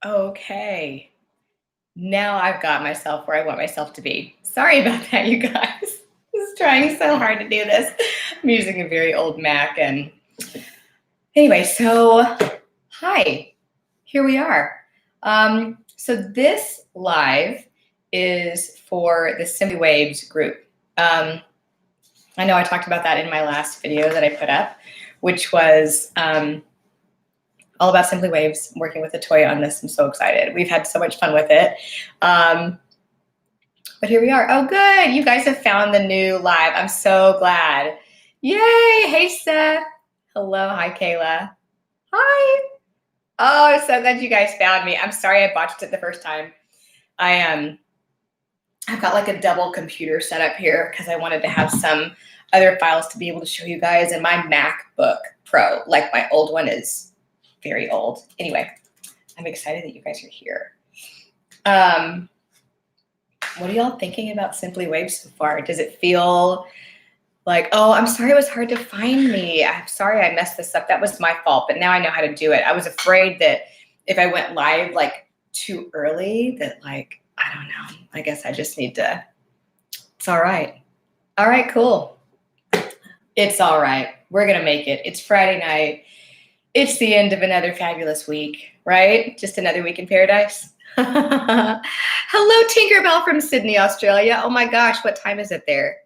Okay. Now I've got myself where I want myself to be. Sorry about that, you guys. I was trying so hard to do this. I'm using a very old Mac. And anyway, so hi, here we are. So this live is for the Simply Waves group. I know I talked about that in my last video that I put up, which was all about Simply Waves, working with Atoya on this. I'm so excited. We've had so much fun with it. But here we are. Oh, good. You guys have found the new live. I'm so glad. Yay. Hey, Seth. Hello. Hi, Kayla. Hi. Oh, I'm so glad you guys found me. I'm sorry I botched it the first time. I've got like a double computer set up here because I wanted to have some other files to be able to show you guys. And my MacBook Pro, like my old one, is very old. Anyway, I'm excited that you guys are here. What are y'all thinking about Simply Waves so far? Does it feel like, oh, I'm sorry it was hard to find me. I'm sorry I messed this up. That was my fault, but now I know how to do it. I was afraid that if I went live like too early, that like, I don't know. I guess I just need to, it's all right. All right, cool. It's all right. We're going to make it. It's Friday night. It's the end of another fabulous week, right? Just another week in paradise. Hello, Tinkerbell from Sydney, Australia. Oh my gosh, what time is it there?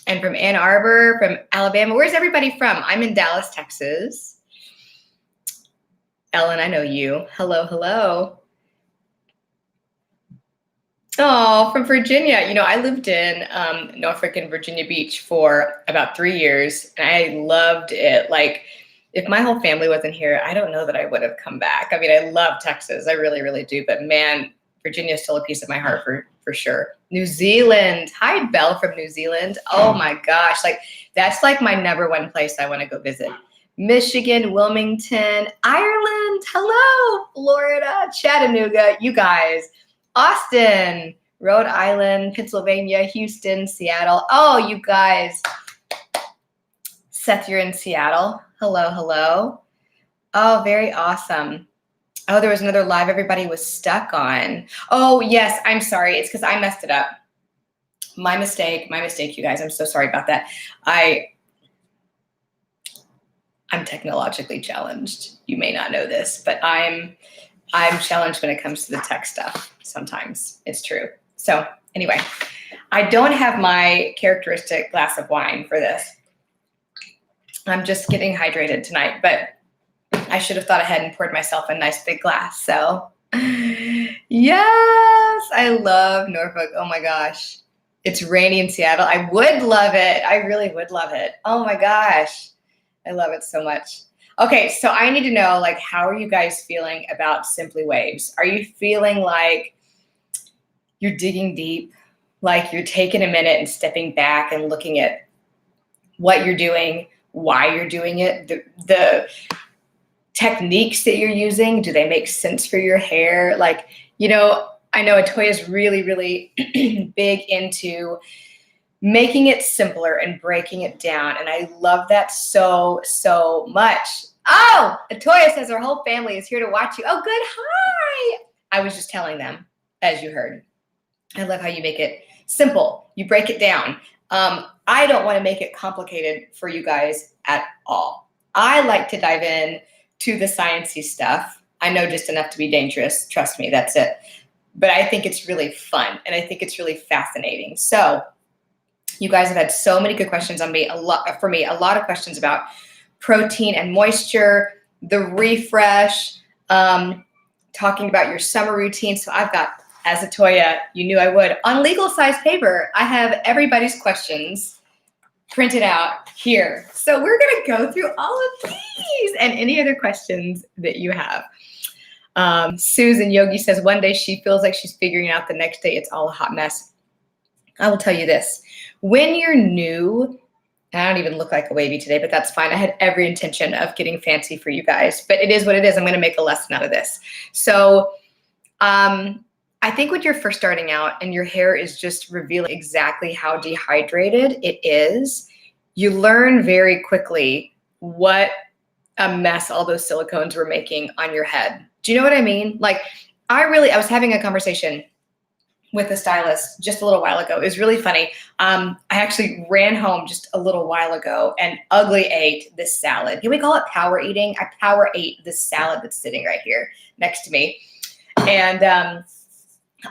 And from Ann Arbor, from Alabama. Where's everybody from? I'm in Dallas, Texas. Ellen, I know you. Hello, hello. Oh, from Virginia. You know, I lived in Norfolk and Virginia Beach for about 3 years, and I loved it. Like, if my whole family wasn't here, I don't know that I would have come back. I mean, I love Texas. I really, really do. But man, Virginia is still a piece of my heart for sure. New Zealand. Hi, Belle from New Zealand. Oh my gosh. Like, that's like my #1 place I want to go visit. Michigan, Wilmington, Ireland. Hello, Florida, Chattanooga. You guys. Austin, Rhode Island, Pennsylvania, Houston, Seattle. Oh, you guys. Seth, you're in Seattle. Hello, hello. Oh, very awesome. Oh, there was another live everybody was stuck on. Oh, yes, I'm sorry. It's because I messed it up. My mistake, you guys. I'm so sorry about that. I'm technologically challenged. You may not know this, but I'm challenged when it comes to the tech stuff sometimes. It's true. So anyway, I don't have my characteristic glass of wine for this. I'm just getting hydrated tonight, but I should have thought ahead and poured myself a nice big glass. So yes, I love Norfolk. Oh my gosh. It's rainy in Seattle. I would love it. I really would love it. Oh my gosh. I love it so much. Okay, so I need to know, like, how are you guys feeling about Simply Waves? Are you feeling like you're digging deep, like you're taking a minute and stepping back and looking at what you're doing, why you're doing it, the techniques that you're using? Do they make sense for your hair? Like, you know, I know Atoya is really, really big into making it simpler and breaking it down. And I love that so, so much. Oh, Atoya says her whole family is here to watch you. Oh, good. Hi. I was just telling them, as you heard. I love how you make it simple. You break it down. I don't want to make it complicated for you guys at all. I like to dive in to the sciencey stuff. I know just enough to be dangerous. Trust me, that's it. But I think it's really fun, and I think it's really fascinating. So you guys have had so many good questions on me. A lot of questions about protein and moisture, the refresh, talking about your summer routine. So I've got, as Atoya, you knew I would, on legal size paper, I have everybody's questions printed out here. So we're gonna go through all of these and any other questions that you have. Susan Yogi says, one day she feels like she's figuring out, the next day it's all a hot mess. I will tell you this, when you're new, and I don't even look like a wavy today, but that's fine. I had every intention of getting fancy for you guys, but it is what it is. I'm gonna make a lesson out of this. So I think when you're first starting out and your hair is just revealing exactly how dehydrated it is, you learn very quickly what a mess all those silicones were making on your head. Do you know what I mean? Like, I was having a conversation with a stylist just a little while ago. It was really funny. I actually ran home just a little while ago and ugly ate this salad. Can we call it power eating? I power ate this salad that's sitting right here next to me. And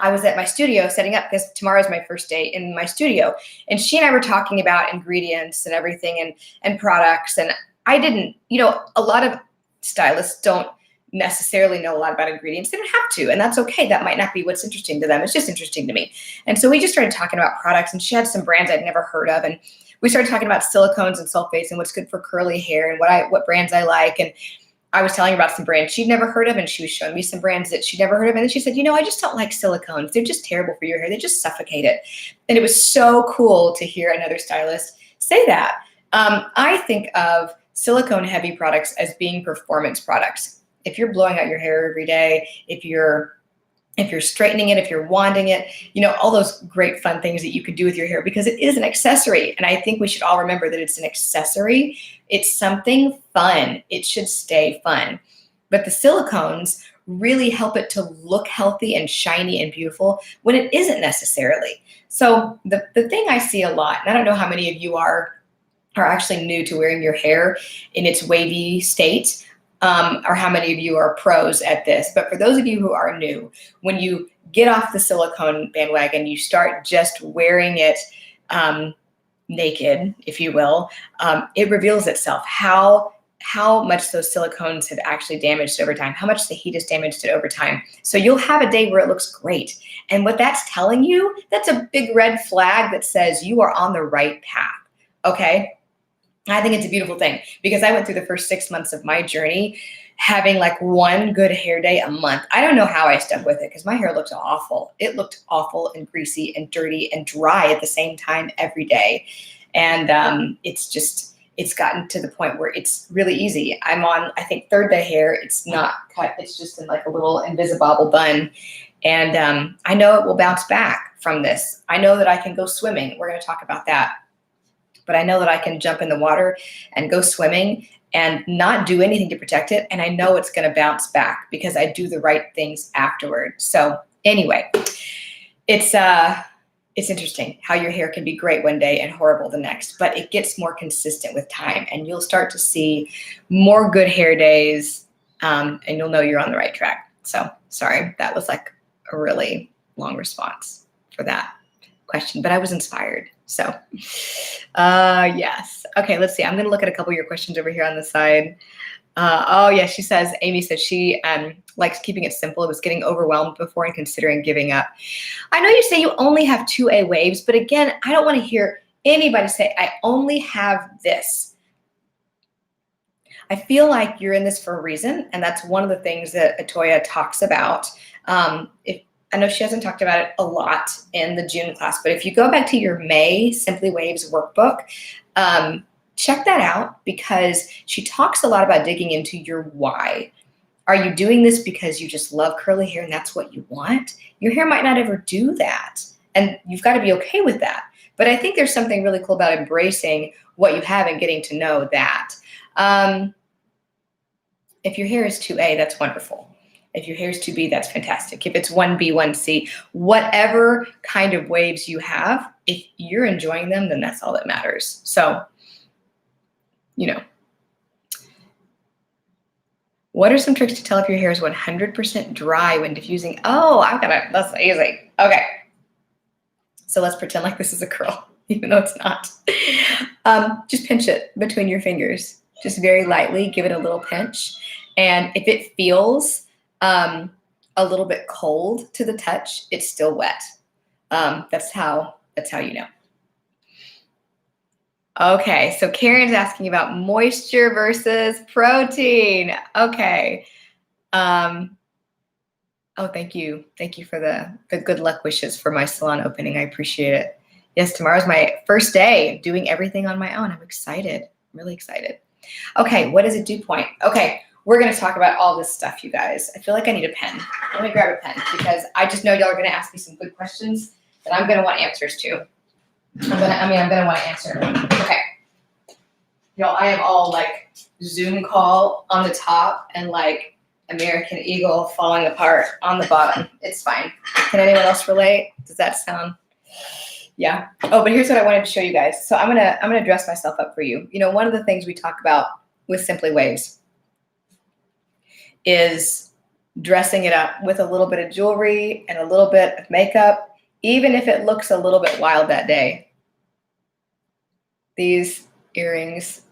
I was at my studio setting up because tomorrow's my first day in my studio. And she and I were talking about ingredients and everything and products. And I didn't, a lot of stylists don't necessarily know a lot about ingredients. They don't have to, and that's okay. That might not be what's interesting to them. It's just interesting to me. And so we just started talking about products, and she had some brands I'd never heard of. And we started talking about silicones and sulfates and what's good for curly hair and what brands I like. And I was telling her about some brands she'd never heard of, and she was showing me some brands that she'd never heard of. And then she said, I just don't like silicones. They're just terrible for your hair. They just suffocate it. And it was so cool to hear another stylist say that. I think of silicone heavy products as being performance products. If you're blowing out your hair every day, if you're straightening it, if you're wanding it, all those great fun things that you could do with your hair, because it is an accessory. And I think we should all remember that it's an accessory. It's something fun. It should stay fun. But the silicones really help it to look healthy and shiny and beautiful when it isn't necessarily. So the thing I see a lot, and I don't know how many of you are actually new to wearing your hair in its wavy state, or how many of you are pros at this. But for those of you who are new, when you get off the silicone bandwagon, you start just wearing it naked, if you will, it reveals itself how much those silicones have actually damaged over time, how much the heat has damaged it over time. So you'll have a day where it looks great. And what that's telling you, that's a big red flag that says you are on the right path, okay? I think it's a beautiful thing, because I went through the first 6 months of my journey having like one good hair day a month. I don't know how I stuck with it, because my hair looked awful. It looked awful and greasy and dirty and dry at the same time every day. And it's gotten to the point where it's really easy. I'm on, I think, third day hair. It's not cut. It's just in like a little Invisibobble bun. And I know it will bounce back from this. I know that I can go swimming. We're going to talk about that. But I know that I can jump in the water and go swimming and not do anything to protect it. And I know it's going to bounce back because I do the right things afterward. So anyway, it's interesting how your hair can be great one day and horrible the next, but it gets more consistent with time, and you'll start to see more good hair days, and you'll know you're on the right track. So sorry, that was like a really long response for that question, but I was inspired. So yes. Okay, let's see. I'm going to look at a couple of your questions over here on the side. Oh, yeah, she says, Amy says she likes keeping it simple. It was getting overwhelmed before and considering giving up. I know you say you only have 2A waves, but again, I don't want to hear anybody say, I only have this. I feel like you're in this for a reason, and that's one of the things that Atoya talks about. I know she hasn't talked about it a lot in the June class, but if you go back to your May Simply Waves workbook, check that out, because she talks a lot about digging into your why. Are you doing this because you just love curly hair and that's what you want? Your hair might not ever do that, and you've got to be okay with that. But I think there's something really cool about embracing what you have and getting to know that. If your hair is 2A, that's wonderful. If your hair is 2B, that's fantastic. If it's 1B, 1C, whatever kind of waves you have, if you're enjoying them, then that's all that matters. So, what are some tricks to tell if your hair is 100% dry when diffusing? Oh, that's easy. Okay. So let's pretend like this is a curl, even though it's not. Just pinch it between your fingers. Just very lightly, give it a little pinch. And if it feels a little bit cold to the touch, it's still wet. That's how you know. Okay, so Karen's asking about moisture versus protein. Okay. Oh, thank you. Thank you for the good luck wishes for my salon opening. I appreciate it. Yes, tomorrow's my first day doing everything on my own. I'm excited. I'm really excited. Okay, what is a dew point? Okay, we're going to talk about all this stuff, you guys. I feel like I need a pen. Let me grab a pen, because I just know y'all are going to ask me some good questions that I'm going to want answers to. I'm gonna want to answer. Okay. Y'all, I have all like Zoom call on the top and like American Eagle falling apart on the bottom. It's fine. Can anyone else relate? Does that sound? Yeah. Oh, but here's what I wanted to show you guys. So I'm gonna dress myself up for you. You know, one of the things we talk about with Simply Waves is dressing it up with a little bit of jewelry and a little bit of makeup, even if it looks a little bit wild that day. These earrings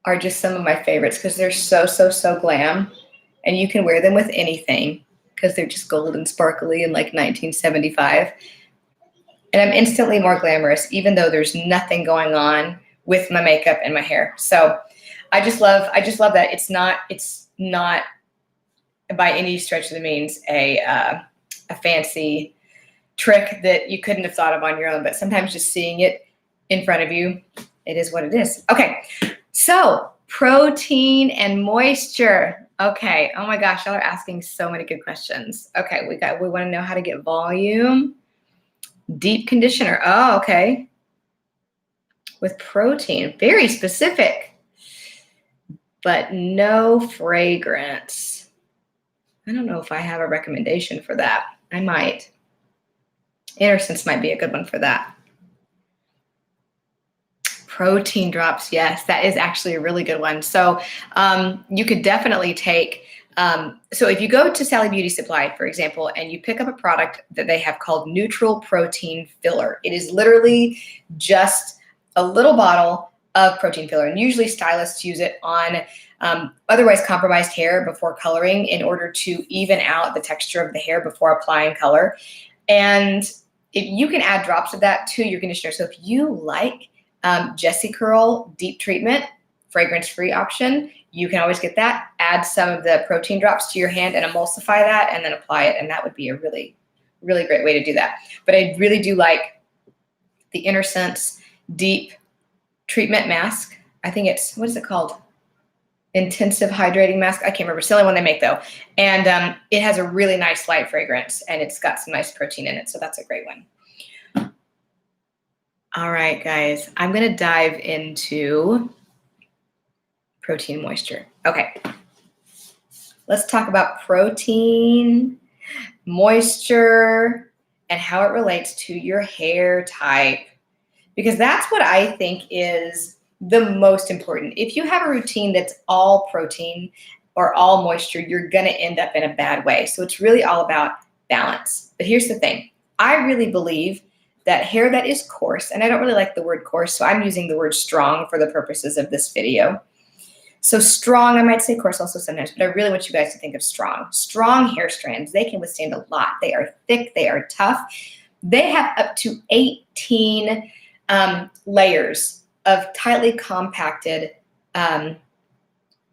are just some of my favorites because they're so glam, and you can wear them with anything because they're just gold and sparkly and like 1975. And I'm instantly more glamorous, even though there's nothing going on with my makeup and my hair. So I just love that it's not by any stretch of the means a fancy trick that you couldn't have thought of on your own, but sometimes just seeing it in front of you, it is what it is. Okay, so protein and moisture. Okay, oh my gosh, y'all are asking so many good questions. Okay, we want to know how to get volume. Deep conditioner. Oh, okay. With protein, very specific, but no fragrance. I don't know if I have a recommendation for that. I might. Innocence might be a good one for that. Protein drops, yes, that is actually a really good one. So you could definitely take, so if you go to Sally Beauty Supply, for example, and you pick up a product that they have called Neutral Protein Filler, it is literally just a little bottle of protein filler. And usually stylists use it on otherwise compromised hair before coloring in order to even out the texture of the hair before applying color. And if you can add drops of that to your conditioner. So if you like Jessie Curl Deep Treatment, fragrance-free option, you can always get that. Add some of the protein drops to your hand and emulsify that and then apply it. And that would be a really, really great way to do that. But I really do like the Inner Sense Deep Treatment Mask. I think it's, what is it called? Intensive Hydrating Mask. I can't remember. It's the only one they make though. And it has a really nice light fragrance and it's got some nice protein in it. So that's a great one. All right, guys, I'm going to dive into protein moisture. Okay, let's talk about protein, moisture, and how it relates to your hair type, because that's what I think is the most important. If you have a routine that's all protein or all moisture, you're going to end up in a bad way. So it's really all about balance. But here's the thing. I really believe that hair that is coarse, and I don't really like the word coarse, so I'm using the word strong for the purposes of this video. So strong, I might say coarse also sometimes, but I really want you guys to think of strong. Strong hair strands, they can withstand a lot. They are thick, they are tough. They have up to 18 layers of tightly compacted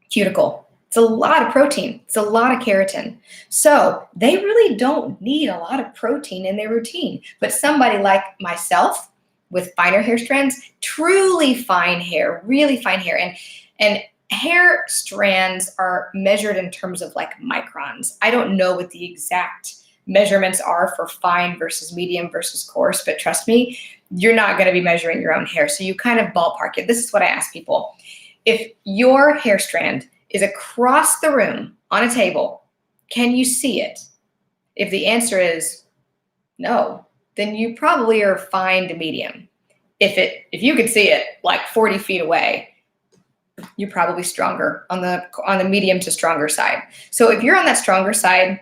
cuticle. It's a lot of protein. It's a lot of keratin. So they really don't need a lot of protein in their routine. But somebody like myself with finer hair strands, truly fine hair, really fine hair. And hair strands are measured in terms of like microns. I don't know what the exact measurements are for fine versus medium versus coarse, but trust me, you're not going to be measuring your own hair. So you kind of ballpark it. This is what I ask people. If your hair strand is across the room on a table, can you see it? If the answer is no, then you probably are fine to medium. If you could see it like 40 feet away, you're probably stronger on the medium to stronger side. So if you're on that stronger side,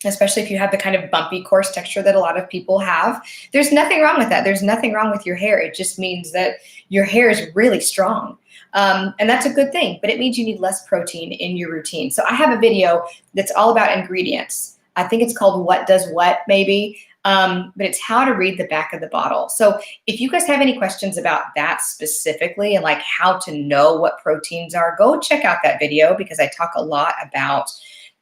especially if you have the kind of bumpy, coarse texture that a lot of people have, there's nothing wrong with that. There's nothing wrong with your hair. It just means that your hair is really strong. And that's a good thing, but it means you need less protein in your routine. So I have a video that's all about ingredients. I think it's called What Does What, maybe, but it's how to read the back of the bottle. So if you guys have any questions about that specifically and like how to know what proteins are, go check out that video because I talk a lot about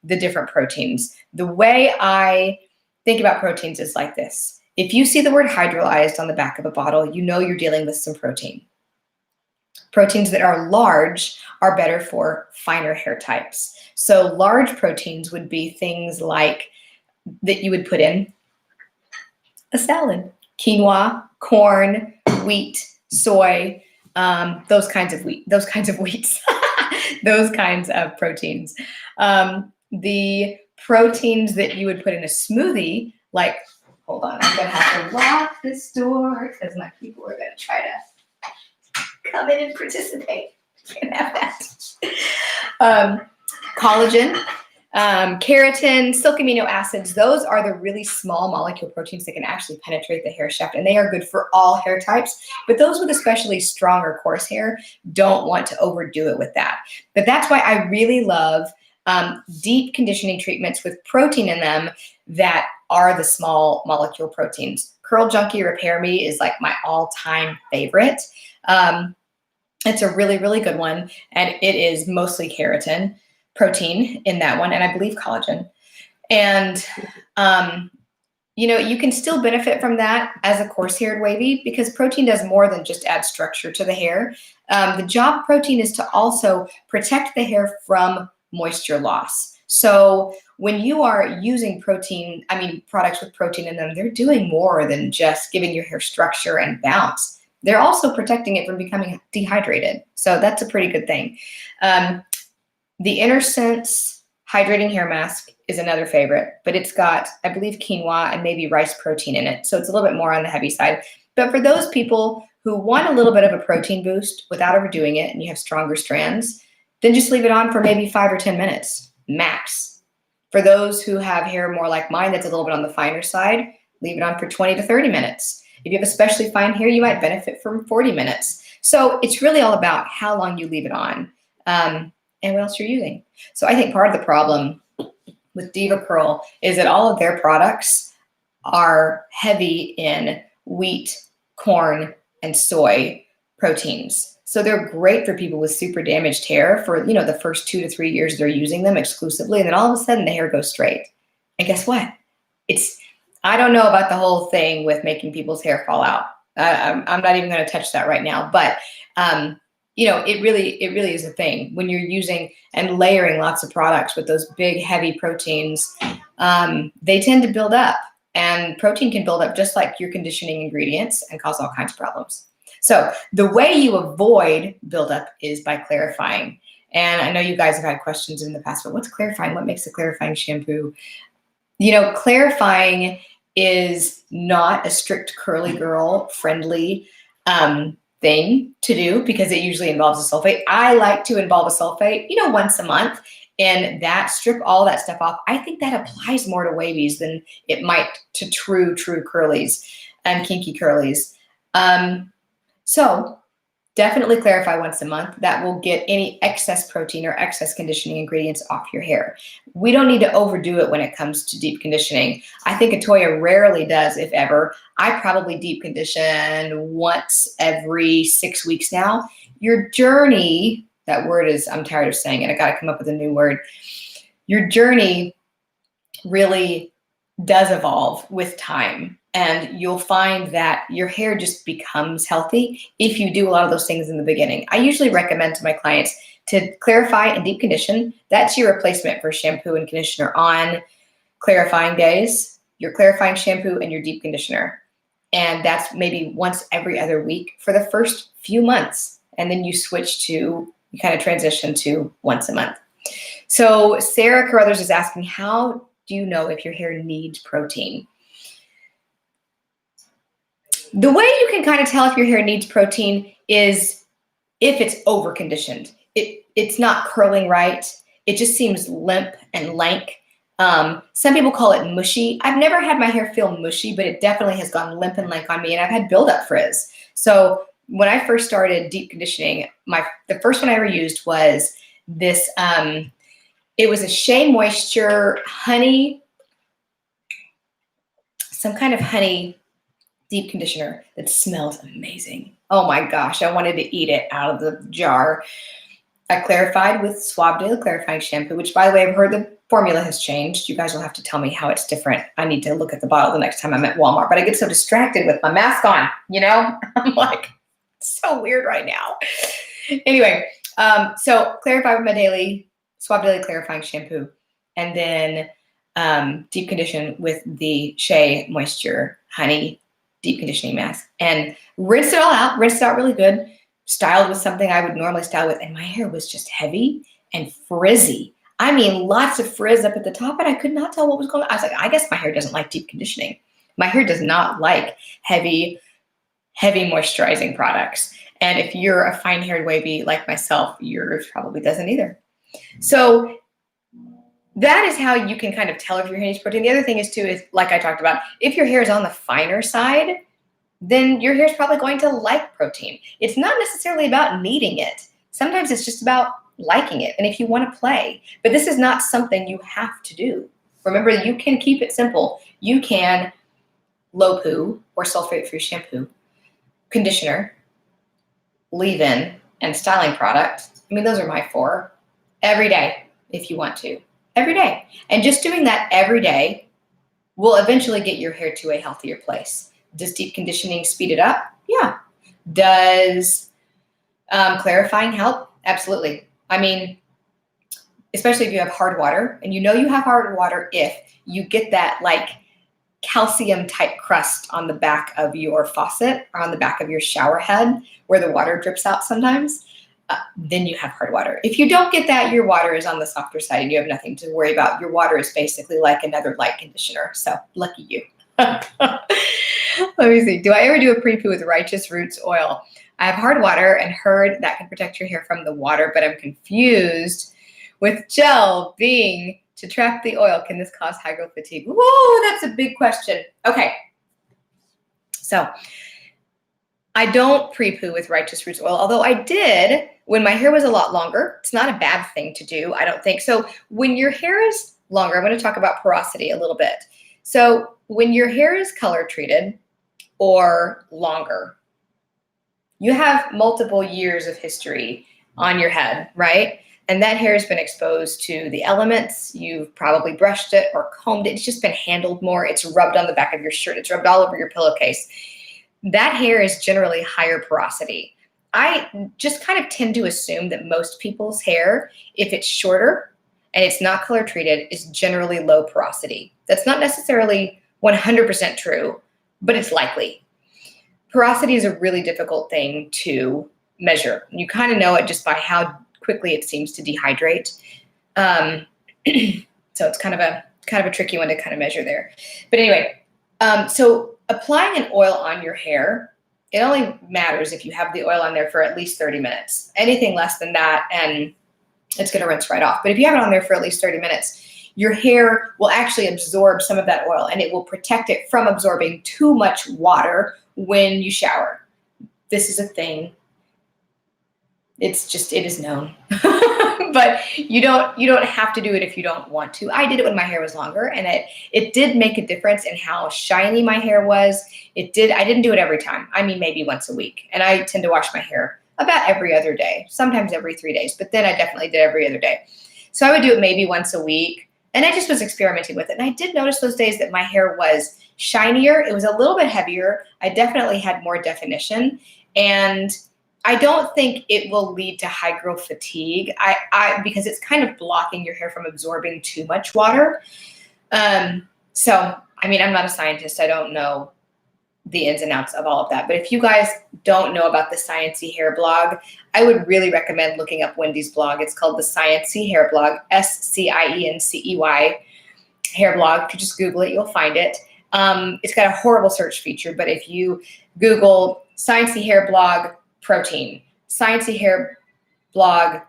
the different proteins. The way I think about proteins is like this. If you see the word hydrolyzed on the back of a bottle, you know you're dealing with some protein. Proteins that are large are better for finer hair types. So large proteins would be things like that you would put in a salad: quinoa, corn, wheat, soy, those kinds of wheats. Those kinds of proteins. The proteins that you would put in a smoothie, like, hold on, I'm gonna have to lock this door because my people are gonna try to come in and participate. Can't have that. Collagen, keratin, silk amino acids, those are the really small molecule proteins that can actually penetrate the hair shaft, and they are good for all hair types. But those with especially strong or coarse hair don't want to overdo it with that. But that's why I really love deep conditioning treatments with protein in them that are the small molecule proteins. Curl Junkie Repair Me is like my all-time favorite. It's a really, really good one, and it is mostly keratin protein in that one, and I believe collagen. And you know, you can still benefit from that as a coarse-haired wavy because protein does more than just add structure to the hair. The job of protein is to also protect the hair from moisture loss. So when you are using protein, products with protein in them, they're doing more than just giving your hair structure and bounce. They're also protecting it from becoming dehydrated. So that's a pretty good thing. The InnerSense Hydrating Hair Mask is another favorite, but it's got, I believe, quinoa and maybe rice protein in it. So it's a little bit more on the heavy side. But for those people who want a little bit of a protein boost without overdoing it and you have stronger strands, then just leave it on for maybe 5 or 10 minutes, max. For those who have hair more like mine that's a little bit on the finer side, leave it on for 20 to 30 minutes. If you have especially fine hair, you might benefit from 40 minutes. So it's really all about how long you leave it on and what else you're using. So I think part of the problem with Diva Curl is that all of their products are heavy in wheat, corn, and soy proteins. So they're great for people with super damaged hair for, you know, the first 2 to 3 years they're using them exclusively. And then all of a sudden the hair goes straight. And guess what? I don't know about the whole thing with making people's hair fall out. I'm not even going to touch that right now. But, you know, it really is a thing when you're using and layering lots of products with those big, heavy proteins. They tend to build up, and protein can build up just like your conditioning ingredients and cause all kinds of problems. So the way you avoid buildup is by clarifying. And I know you guys have had questions in the past, but what's clarifying? What makes a clarifying shampoo? You know, clarifying is not a strict curly girl friendly thing to do because it usually involves a sulfate. I like to involve a sulfate, you know, once a month, and that strip all that stuff off. I think that applies more to wavies than it might to true curlies and kinky curlies. So definitely clarify once a month. That will get any excess protein or excess conditioning ingredients off your hair. We don't need to overdo it when it comes to deep conditioning. I think Atoya rarely does, if ever. I probably deep condition once every 6 weeks now. Your journey, that word is, I'm tired of saying it. I got to come up with a new word. Your journey really does evolve with time. And you'll find that your hair just becomes healthy if you do a lot of those things in the beginning. I usually recommend to my clients to clarify and deep condition. That's your replacement for shampoo and conditioner on clarifying days, your clarifying shampoo and your deep conditioner. And that's maybe once every other week for the first few months. And then you kind of transition to once a month. So Sarah Carruthers is asking, how do you know if your hair needs protein? The way you can kind of tell if your hair needs protein is if it's over conditioned. It's not curling right. It just seems limp and lank. Some people call it mushy. I've never had my hair feel mushy, but it definitely has gone limp and lank on me, and I've had buildup frizz. So when I first started deep conditioning, the first one I ever used was this. It was a Shea Moisture honey, some kind of honey deep conditioner that smells amazing. Oh my gosh, I wanted to eat it out of the jar. I clarified with Suave Daily Clarifying Shampoo, which, by the way, I've heard the formula has changed. You guys will have to tell me how it's different. I need to look at the bottle the next time I'm at Walmart, but I get so distracted with my mask on, you know? I'm like, it's so weird right now. Anyway, so clarify with my Suave Daily Clarifying Shampoo, and then deep condition with the Shea Moisture Honey Deep Conditioning Mask, and rinse it all out. Rinse it out really good. styled with something I would normally style with, and my hair was just heavy and frizzy. I mean, lots of frizz up at the top, and I could not tell what was going on. I was like, I guess my hair doesn't like deep conditioning. My hair does not like heavy moisturizing products. And if you're a fine-haired wavy like myself, yours probably doesn't either. So that is how you can kind of tell if your hair needs protein. The other thing is too, is like I talked about, if your hair is on the finer side, then your hair is probably going to like protein. It's not necessarily about needing it. Sometimes it's just about liking it and if you want to play. But this is not something you have to do. Remember, you can keep it simple. You can low poo or sulfate-free shampoo, conditioner, leave-in, and styling product. I mean, those are my 4. Every day, if you want to. Every day. And just doing that every day will eventually get your hair to a healthier place. Does deep conditioning speed it up? Yeah. Does clarifying help? Absolutely. I mean, especially if you have hard water, and you know you have hard water if you get that like calcium type crust on the back of your faucet or on the back of your shower head where the water drips out sometimes, then you have hard water. If you don't get that, your water is on the softer side and you have nothing to worry about. Your water is basically like another light conditioner. So lucky you. Let me see. Do I ever do a pre-poo with righteous roots oil? I have hard water and heard that can protect your hair from the water, but I'm confused with gel being to trap the oil. Can this cause hydro fatigue? Whoa, that's a big question. Okay. So I don't pre-poo with righteous roots oil, although I did when my hair was a lot longer. It's not a bad thing to do, I don't think. So when your hair is longer, I'm going to talk about porosity a little bit. So when your hair is color treated or longer, you have multiple years of history on your head, right? And that hair has been exposed to the elements. You've probably brushed it or combed it. It's just been handled more. It's rubbed on the back of your shirt. It's rubbed all over your pillowcase. That hair is generally higher porosity. I just kind of tend to assume that most people's hair, if it's shorter and it's not color treated, is generally low porosity. That's not necessarily 100% true, but it's likely. Porosity is a really difficult thing to measure. You kind of know it just by how quickly it seems to dehydrate. So it's kind of a tricky one to kind of measure there. But anyway, so applying an oil on your hair, it only matters if you have the oil on there for at least 30 minutes. Anything less than that, and it's going to rinse right off. But if you have it on there for at least 30 minutes, your hair will actually absorb some of that oil, and it will protect it from absorbing too much water when you shower. This is a thing. It is known. But you don't have to do it if you don't want to. I did it when my hair was longer, and it did make a difference in how shiny my hair was. I didn't do it every time. I mean, maybe once a week. And I tend to wash my hair about every other day, sometimes every 3 days, but then I definitely did every other day. So I would do it maybe once a week. And I just was experimenting with it. And I did notice those days that my hair was shinier. It was a little bit heavier. I definitely had more definition. And I don't think it will lead to high growth fatigue because it's kind of blocking your hair from absorbing too much water. So, I mean, I'm not a scientist. I don't know the ins and outs of all of that. But if you guys don't know about the Sciencey Hair blog, I would really recommend looking up Wendy's blog. It's called the Sciencey Hair blog, SCIENCEY hair blog. If you just Google it, you'll find it. It's got a horrible search feature, but if you Google Sciencey Hair blog protein, Sciencey Hair blog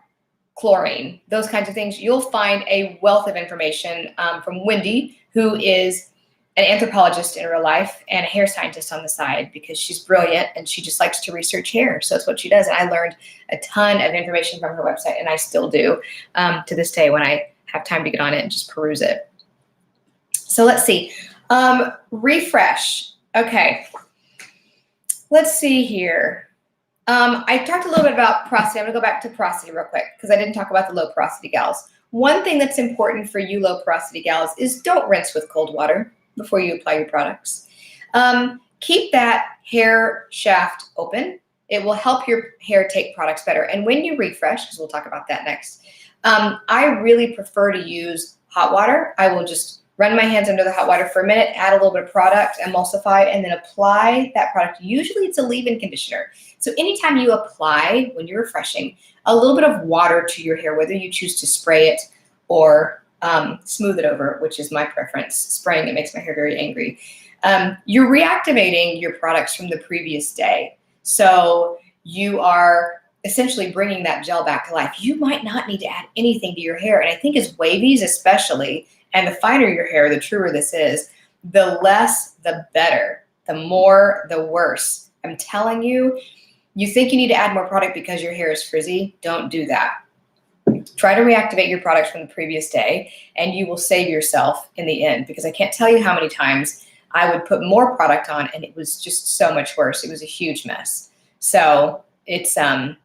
chlorine, those kinds of things, you'll find a wealth of information from Wendy, who is an anthropologist in real life and a hair scientist on the side because she's brilliant and she just likes to research hair. So it's what she does. And I learned a ton of information from her website, and I still do to this day when I have time to get on it and just peruse it. So let's see. Refresh. Okay. Let's see here. I talked a little bit about porosity. I'm going to go back to porosity real quick because I didn't talk about the low porosity gals. One thing that's important for you low porosity gals is don't rinse with cold water before you apply your products. Keep that hair shaft open. It will help your hair take products better. And when you refresh, because we'll talk about that next, I really prefer to use hot water. I will just run my hands under the hot water for a minute, add a little bit of product, emulsify, and then apply that product. Usually it's a leave-in conditioner. So anytime you apply, when you're refreshing, a little bit of water to your hair, whether you choose to spray it or smooth it over, which is my preference. Spraying it makes my hair very angry. You're reactivating your products from the previous day. So you are essentially bringing that gel back to life. You might not need to add anything to your hair. And I think as wavies especially, and the finer your hair, the truer this is, the less, the better. The more, the worse. I'm telling you, you think you need to add more product because your hair is frizzy? Don't do that. Try to reactivate your products from the previous day, and you will save yourself in the end, because I can't tell you how many times I would put more product on and it was just so much worse. It was a huge mess. So it's a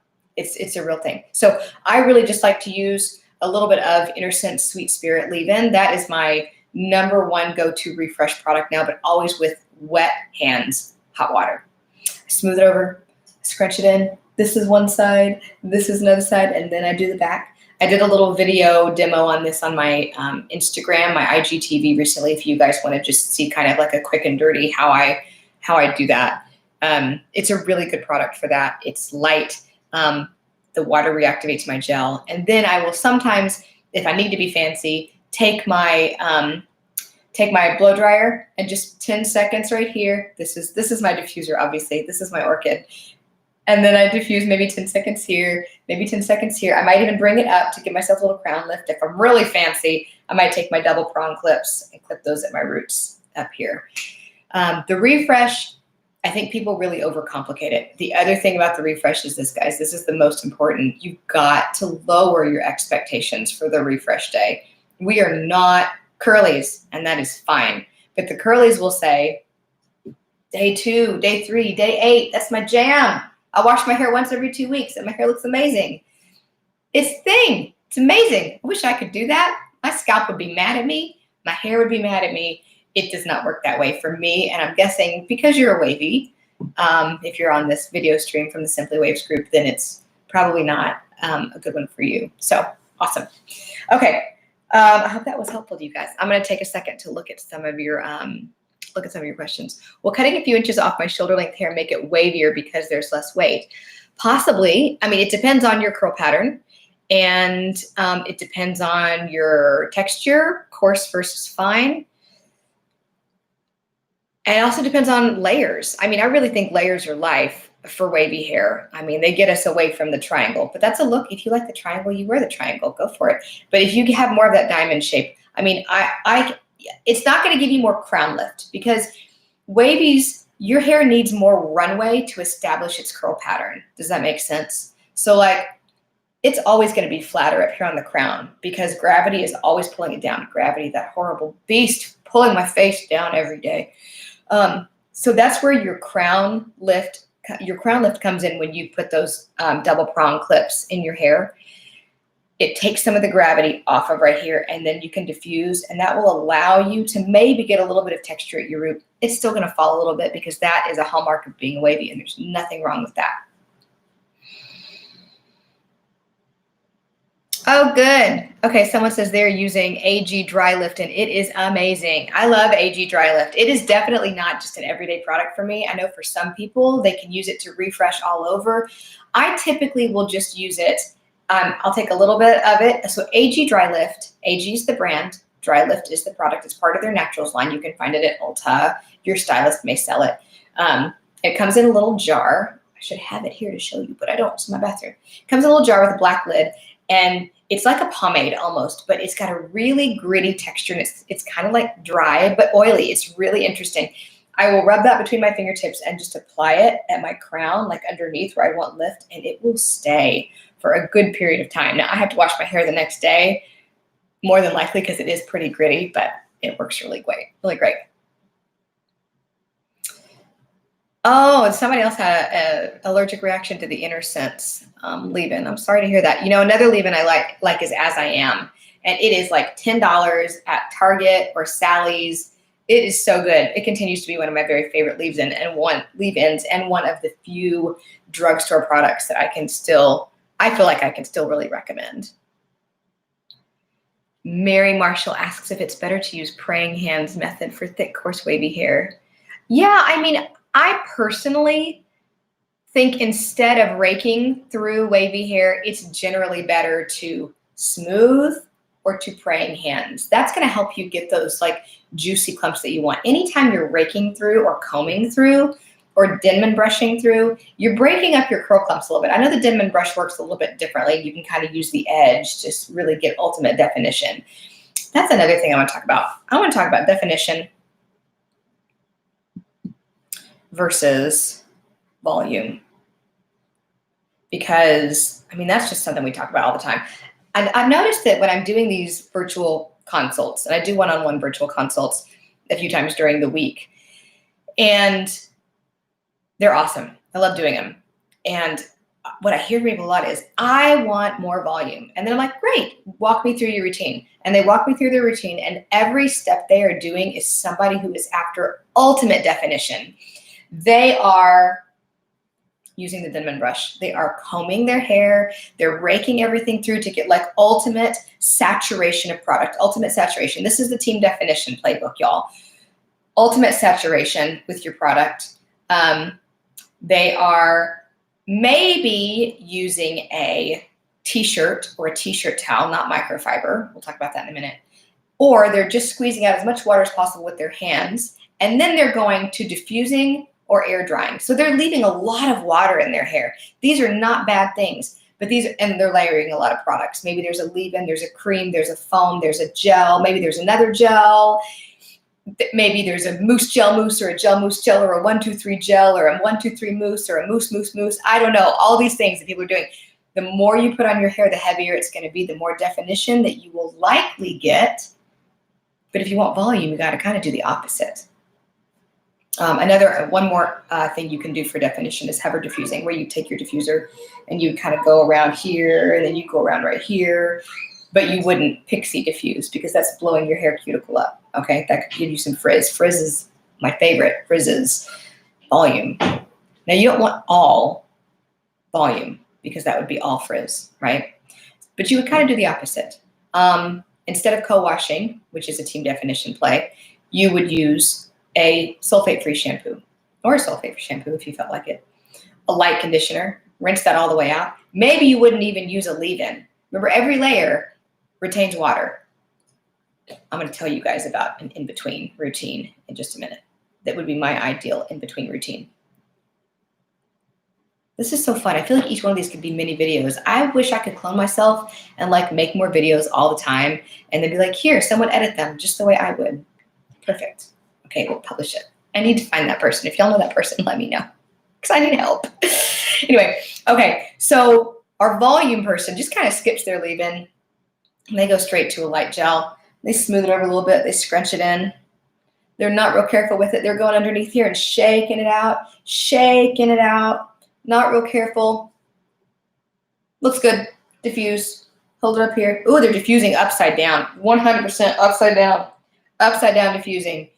real thing. So I really just like to use a little bit of Inner Sense Sweet Spirit leave-in. That is my #1 go-to refresh product now, but always with wet hands, hot water. I smooth it over, scrunch it in. This is one side, this is another side, and then I do the back. I did a little video demo on this on my Instagram, my IGTV recently, if you guys want to just see kind of like a quick and dirty how I do that. It's a really good product for that. It's light. The water reactivates my gel. And then I will sometimes, if I need to be fancy, take my blow dryer and just 10 seconds right here. This is my diffuser, obviously. This is my orchid. And then I diffuse maybe 10 seconds here, maybe 10 seconds here. I might even bring it up to give myself a little crown lift. If I'm really fancy, I might take my double prong clips and clip those at my roots up here. The refresh, I think people really overcomplicate it. The other thing about the refresh is this, guys. This is the most important. You've got to lower your expectations for the refresh day. We are not curlies, and that is fine. But the curlies will say, day 2, day 3, day 8, that's my jam. I wash my hair once every 2 weeks and my hair looks amazing. It's a thing. It's amazing. I wish I could do that. My scalp would be mad at me. My hair would be mad at me. It does not work that way for me. And I'm guessing because you're a wavy, if you're on this video stream from the Simply Waves group, then it's probably not a good one for you. So awesome. Okay. I hope that was helpful to you guys. I'm going to take a second to look at some of your questions. Will cutting a few inches off my shoulder length hair make it wavier because there's less weight? Possibly. I mean, it depends on your curl pattern, and it depends on your texture, coarse versus fine. And it also depends on layers. I mean, I really think layers are life for wavy hair. I mean, they get us away from the triangle, but that's a look. If you like the triangle, you wear the triangle, go for it. But if you have more of that diamond shape, I mean, it's not going to give you more crown lift, because wavies, your hair needs more runway to establish its curl pattern. Does that make sense? So like, it's always going to be flatter up here on the crown because gravity is always pulling it down. Gravity, that horrible beast, pulling my face down every day. So that's where your crown lift comes in when you put those double prong clips in your hair. It takes some of the gravity off of right here, and then you can diffuse, and that will allow you to maybe get a little bit of texture at your root. It's still going to fall a little bit because that is a hallmark of being wavy, and there's nothing wrong with that. Oh, good. Okay, someone says they're using AG Dry Lift, and it is amazing. I love AG Dry Lift. It is definitely not just an everyday product for me. I know for some people, they can use it to refresh all over. I typically will just use it. I'll take a little bit of it. So AG Dry Lift, AG is the brand, Dry Lift is the product. It's part of their naturals line. You can find it at Ulta. Your stylist may sell it. It comes in a little jar. I should have it here to show you, but I don't. It's in my bathroom. It comes in a little jar with a black lid, and it's like a pomade almost, but it's got a really gritty texture, and it's kind of like dry but oily. It's really interesting. I will rub that between my fingertips and just apply it at my crown, like underneath where I want lift, and it will stay for a good period of time. Now, I have to wash my hair the next day, more than likely, because it is pretty gritty, but it works really great, really great. Oh, and somebody else had an allergic reaction to the Inner Sense leave-in. I'm sorry to hear that. You know, another leave-in I like is As I Am, and it is like $10 at Target or Sally's. It is so good. It continues to be one of my very favorite leave-ins and one of the few drugstore products that I feel like I can still really recommend. Mary Marshall asks if it's better to use praying hands method for thick, coarse, wavy hair. Yeah, I mean, I personally think instead of raking through wavy hair, it's generally better to smooth or to praying hands. That's going to help you get those like juicy clumps that you want. Anytime you're raking through or combing through or Denman brushing through, you're breaking up your curl clumps a little bit. I know the Denman brush works a little bit differently. You can kind of use the edge to really get ultimate definition. That's another thing I want to talk about. I want to talk about definition versus volume. Because, I mean, that's just something we talk about all the time. And I've noticed that when I'm doing these virtual consults, and I do one-on-one virtual consults a few times during the week, and they're awesome. I love doing them. And what I hear from people a lot is, I want more volume. And then I'm like, great, walk me through your routine. And they walk me through their routine, and every step they are doing is somebody who is after ultimate definition. They are using the Denman brush. They are combing their hair. They're raking everything through to get like ultimate saturation of product, ultimate saturation. This is the team definition playbook, y'all. Ultimate saturation with your product. They are maybe using a t-shirt or a t-shirt towel, not microfiber. We'll talk about that in a minute. Or they're just squeezing out as much water as possible with their hands. And then they're going to diffusing or air drying. So they're leaving a lot of water in their hair. These are not bad things, but and they're layering a lot of products. Maybe there's a leave-in, there's a cream, there's a foam, there's a gel, maybe there's another gel. Maybe there's a mousse gel mousse or a gel mousse gel or a 1, 2, 3 gel or a 1, 2, 3 mousse or a mousse mousse mousse. I don't know, all these things that people are doing. The more you put on your hair, the heavier it's gonna be, the more definition that you will likely get. But if you want volume, you gotta kind of do the opposite. One more thing you can do for definition is hover diffusing, where you take your diffuser and you kind of go around here and then you go around right here, but you wouldn't pixie diffuse because that's blowing your hair cuticle up, okay? That could give you some frizz. Frizz is my favorite. Frizz is volume. Now you don't want all volume because that would be all frizz, right? But you would kind of do the opposite. Instead of co-washing, which is a team definition play, you would use a sulfate-free shampoo or a sulfate-free shampoo if you felt like it. A light conditioner, rinse that all the way out. Maybe you wouldn't even use a leave-in. Remember, every layer retains water. I'm going to tell you guys about an in-between routine in just a minute. That would be my ideal in-between routine. This is so fun. I feel like each one of these could be mini videos. I wish I could clone myself and like make more videos all the time and then be like, here, someone edit them just the way I would. Perfect. Okay, we'll publish it. I need to find that person. If y'all know that person, let me know because I need help. Anyway, okay, so our volume person just kind of skips their leave-in and they go straight to a light gel. They smooth it over a little bit. They scrunch it in. They're not real careful with it. They're going underneath here and shaking it out, not real careful. Looks good. Diffuse. Hold it up here. Ooh, they're diffusing upside down. 100% upside down diffusing.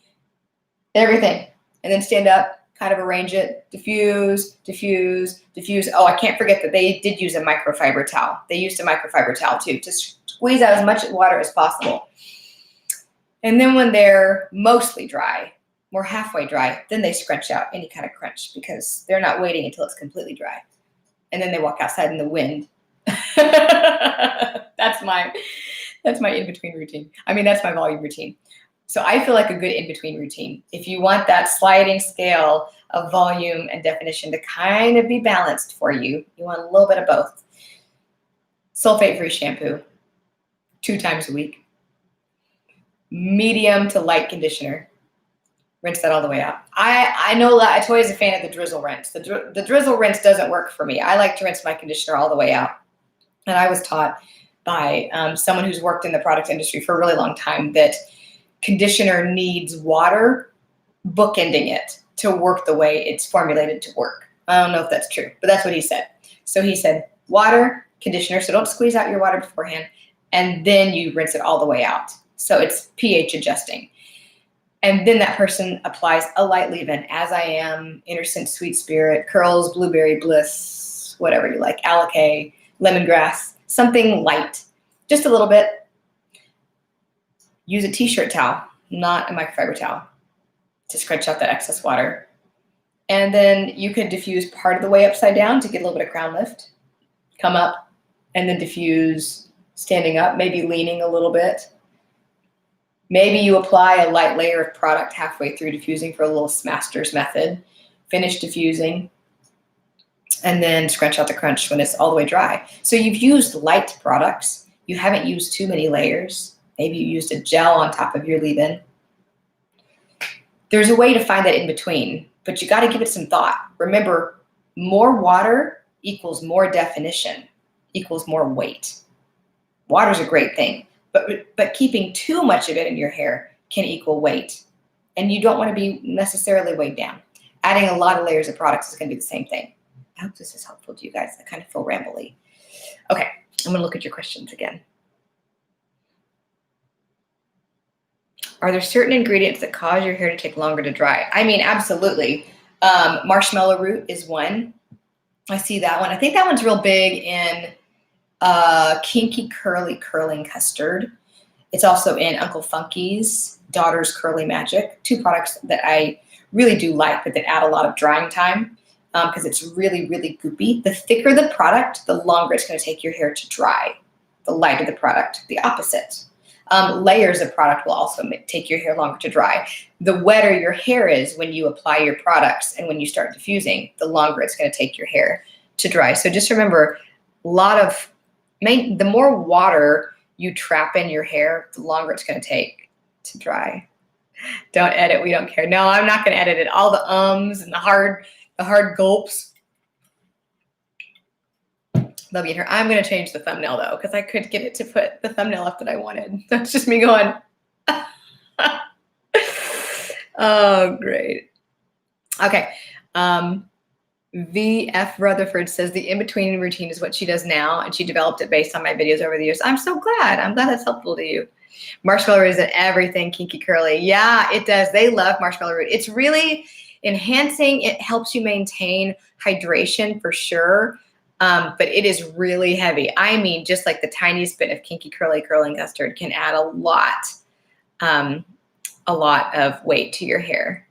Everything. And then stand up, kind of arrange it, diffuse, diffuse, diffuse. Oh, I can't forget that they did use a microfiber towel. They used a microfiber towel too to squeeze out as much water as possible. And then when they're mostly dry, or halfway dry, then they scrunch out any kind of crunch because they're not waiting until it's completely dry. And then they walk outside in the wind. That's my in-between routine. I mean, that's my volume routine. So I feel like a good in-between routine. If you want that sliding scale of volume and definition to kind of be balanced for you, you want a little bit of both. Sulfate-free shampoo, 2 times a week. Medium to light conditioner. Rinse that all the way out. I know that I'm always a fan of the drizzle rinse. The drizzle rinse doesn't work for me. I like to rinse my conditioner all the way out. And I was taught by someone who's worked in the product industry for a really long time that conditioner needs water bookending it to work the way it's formulated to work. I don't know if that's true, but that's what he said. So he said water, conditioner, so don't squeeze out your water beforehand, and then you rinse it all the way out. So it's pH adjusting. And then that person applies a light leave-in, As I Am, Innocent Sweet Spirit, Curls, Blueberry Bliss, whatever you like, aloe, lemongrass, something light, just a little bit. use a t-shirt towel, not a microfiber towel, to scrunch out that excess water. And then you could diffuse part of the way upside down to get a little bit of crown lift. Come up and then diffuse standing up, maybe leaning a little bit. Maybe you apply a light layer of product halfway through diffusing for a little master's method. Finish diffusing and then scrunch out the crunch when it's all the way dry. So you've used light products. You haven't used too many layers. Maybe you used a gel on top of your leave-in. There's a way to find that in between, but you got to give it some thought. Remember, more water equals more definition, equals more weight. Water's a great thing, but keeping too much of it in your hair can equal weight, and you don't want to be necessarily weighed down. Adding a lot of layers of products is going to be the same thing. I hope this is helpful to you guys. I kind of feel rambly. Okay, I'm going to look at your questions again. Are there certain ingredients that cause your hair to take longer to dry? I mean, absolutely. Marshmallow root is one. I see that one. I think that one's real big in Kinky Curly Curling Custard. It's also in Uncle Funky's Daughter's Curly Magic. Two products that I really do like, but that add a lot of drying time because it's really, really goopy. The thicker the product, the longer it's going to take your hair to dry. The lighter the product, the opposite. Layers of product will also take your hair longer to dry. The wetter your hair is when you apply your products and when you start diffusing, the longer it's going to take your hair to dry. So just remember, the more water you trap in your hair, the longer it's going to take to dry. Don't edit. We don't care. No, I'm not going to edit it. All the ums and the hard gulps. Love you here. I'm going to change the thumbnail though, because I could get it to put the thumbnail up that I wanted. That's just me going. Oh, great. Okay. VF Rutherford says the in-between routine is what she does now, and she developed it based on my videos over the years. I'm so glad. I'm glad that's helpful to you. Marshmallow root is in everything Kinky Curly. Yeah, it does. They love marshmallow root. It's really enhancing. It helps you maintain hydration for sure. But it is really heavy. I mean, just like the tiniest bit of Kinky Curly Curling Custard can add a lot of weight to your hair.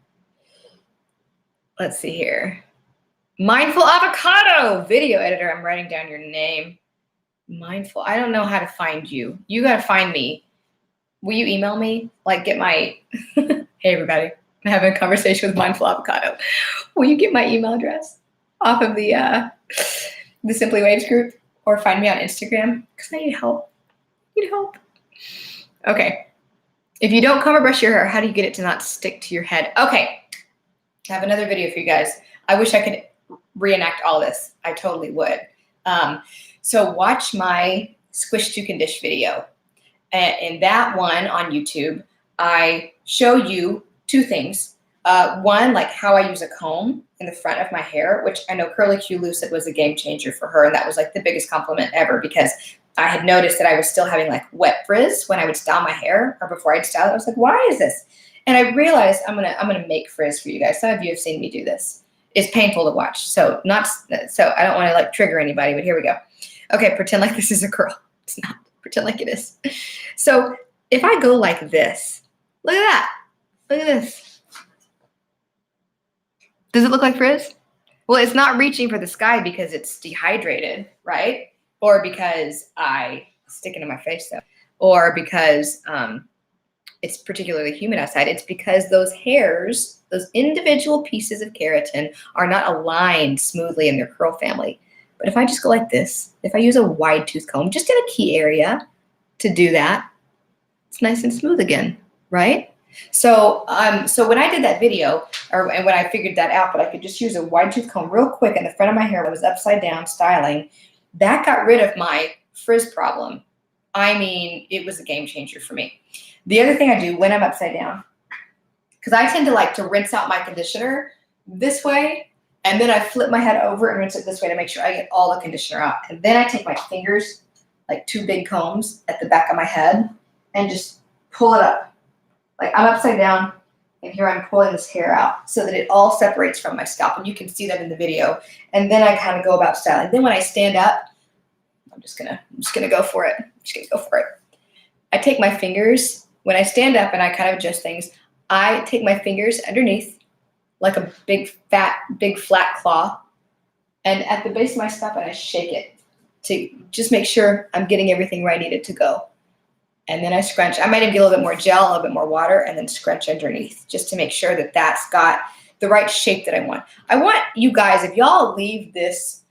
Let's see here. Mindful Avocado video editor. I'm writing down your name. Mindful. I don't know how to find you. You got to find me. Will you email me? Like get my, hey everybody, I'm having a conversation with Mindful Avocado. Will you get my email address off of the Simply Waves group, or find me on Instagram? Because I need help. Okay. If you don't comb or brush your hair, how do you get it to not stick to your head? Okay. I have another video for you guys. I wish I could reenact all this. I totally would. So watch my Squish to Condish video. In that one on YouTube, I show you two things. One, like how I use a comb in the front of my hair, which I know Curly Q Lucid was a game changer for her. And that was like the biggest compliment ever, because I had noticed that I was still having like wet frizz when I would style my hair, or before I'd style it. I was like, why is this? And I realized I'm gonna make frizz for you guys. Some of you have seen me do this. It's painful to watch. So I don't want to like trigger anybody, but here we go. Okay, pretend like this is a curl. It's not. Pretend like it is. So if I go like this, look at that. Look at this. Does it look like frizz? Well, it's not reaching for the sky because it's dehydrated, right? Or because I stick it in my face, though. Or because it's particularly humid outside. It's because those hairs, those individual pieces of keratin, are not aligned smoothly in their curl family. But if I just go like this, if I use a wide tooth comb, just in a key area to do that, it's nice and smooth again, right? So when I did that video, and when I figured that out, but I could just use a wide tooth comb real quick in the front of my hair that was upside down styling, that got rid of my frizz problem. I mean, it was a game changer for me. The other thing I do when I'm upside down, because I tend to like to rinse out my conditioner this way, and then I flip my head over and rinse it this way to make sure I get all the conditioner out. And then I take my fingers, like two big combs at the back of my head, and just pull it up. Like I'm upside down, and here I'm pulling this hair out so that it all separates from my scalp. And you can see that in the video. And then I kind of go about styling. Then when I stand up, I'm just gonna go for it. I take my fingers when I stand up and I kind of adjust things, I take my fingers underneath like a big flat claw, and at the base of my scalp, and I shake it to just make sure I'm getting everything where I need it to go. And then I scrunch. I might even get a little bit more gel, a little bit more water, and then scrunch underneath just to make sure that that's got the right shape that I want. I want you guys, if y'all leave this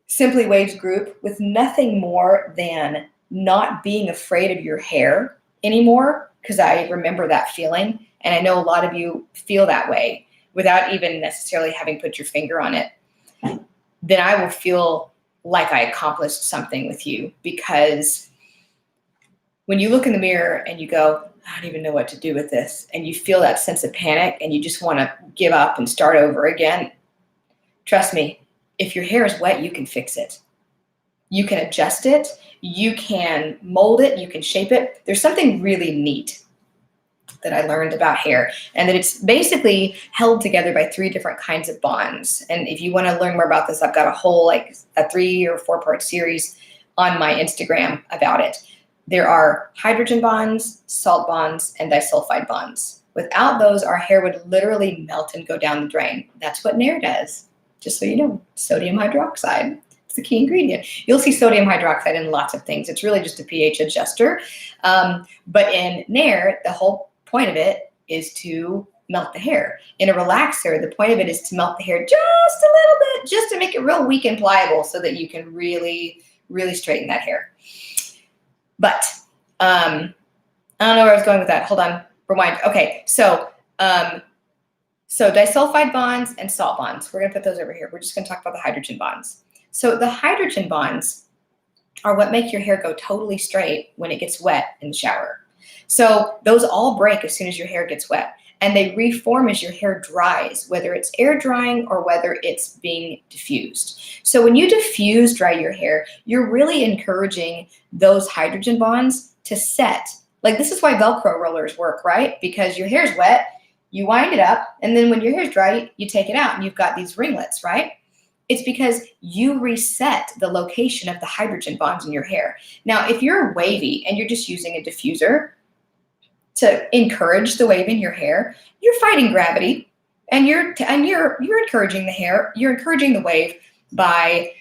Simply Waves group with nothing more than not being afraid of your hair anymore, because I remember that feeling, and I know a lot of you feel that way without even necessarily having put your finger on it, then I will feel like I accomplished something with you. Because when you look in the mirror and you go, I don't even know what to do with this, and you feel that sense of panic and you just want to give up and start over again, trust me, if your hair is wet, you can fix it. You can adjust it, you can mold it, you can shape it. There's something really neat that I learned about hair, and that it's basically held together by 3 different kinds of bonds. And if you want to learn more about this, I've got a whole like a 3 or 4 part series on my Instagram about it. There are hydrogen bonds, salt bonds, and disulfide bonds. Without those, our hair would literally melt and go down the drain. That's what Nair does, just so you know. Sodium hydroxide. It's the key ingredient. You'll see sodium hydroxide in lots of things. It's really just a pH adjuster. But in Nair, the whole point of it is to melt the hair. In a relaxer, the point of it is to melt the hair just a little bit, just to make it real weak and pliable so that you can really, really straighten that hair. But I don't know where I was going with that. Hold on, rewind. Okay, so disulfide bonds and salt bonds. We're gonna put those over here. We're just gonna talk about the hydrogen bonds. So the hydrogen bonds are what make your hair go totally straight when it gets wet in the shower. So those all break as soon as your hair gets wet, and they reform as your hair dries, whether it's air drying or whether it's being diffused. So when you diffuse dry your hair, you're really encouraging those hydrogen bonds to set. Like, this is why Velcro rollers work, right? Because your hair's wet, you wind it up, and then when your hair's dry, you take it out and you've got these ringlets, right? It's because you reset the location of the hydrogen bonds in your hair. Now, if you're wavy and you're just using a diffuser to encourage the wave in your hair, you're fighting gravity, and you're encouraging the hair, you're encouraging the wave by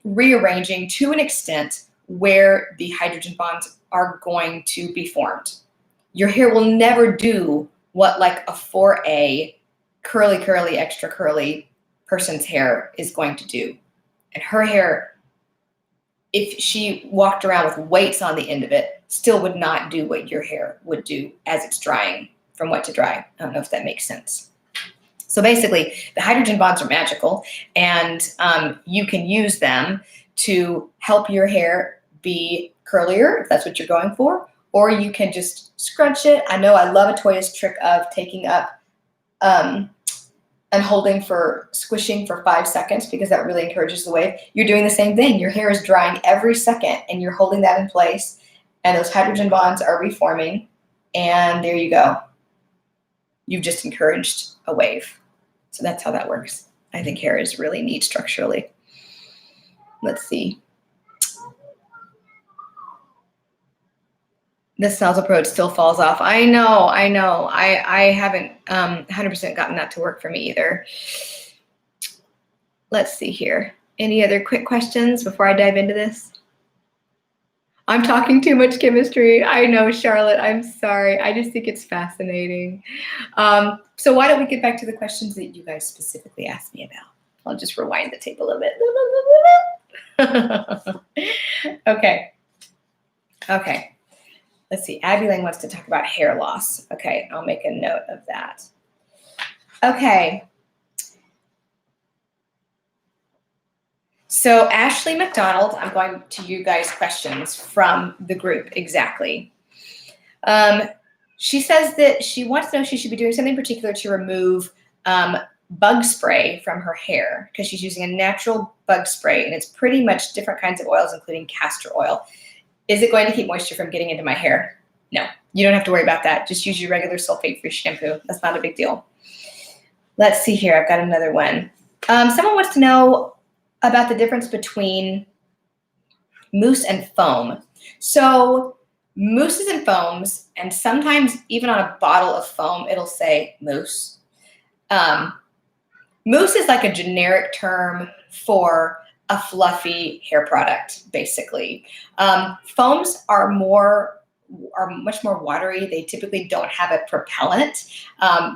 rearranging to an extent where the hydrogen bonds are going to be formed. Your hair will never do what like a 4A curly, extra curly person's hair is going to do. And her hair, if she walked around with weights on the end of it, still would not do what your hair would do as it's drying from wet to dry. I don't know if that makes sense. So basically, the hydrogen bonds are magical, and you can use them to help your hair be curlier, if that's what you're going for, or you can just scrunch it. I know I love Atoya's trick of taking up and holding for squishing for 5 seconds, because that really encourages the wave. You're doing the same thing. Your hair is drying every second, and you're holding that in place, and those hydrogen bonds are reforming, and there you go. You've just encouraged a wave. So that's how that works. I think hair is really neat structurally. Let's see. This Nozzle Pro still falls off. I know. I haven't 100% gotten that to work for me either. Let's see here. Any other quick questions before I dive into this? I'm talking too much chemistry. I know, Charlotte. I'm sorry. I just think it's fascinating. So why don't we get back to the questions that you guys specifically asked me about? I'll just rewind the tape a little bit. Okay. Let's see. Abby Lang wants to talk about hair loss. Okay, I'll make a note of that. Okay. So Ashley McDonald, I'm going to you guys questions from the group exactly. She says that she wants to know if she should be doing something particular to remove bug spray from her hair, because she's using a natural bug spray, and it's pretty much different kinds of oils, including castor oil. Is it going to keep moisture from getting into my hair? No, you don't have to worry about that. Just use your regular sulfate-free shampoo. That's not a big deal. Let's see here. I've got another one. Someone wants to know about the difference between mousse and foam. So mousses and foams, and sometimes even on a bottle of foam, it'll say mousse. Mousse is like a generic term for a fluffy hair product, basically. Foams are much more watery. They typically don't have a propellant.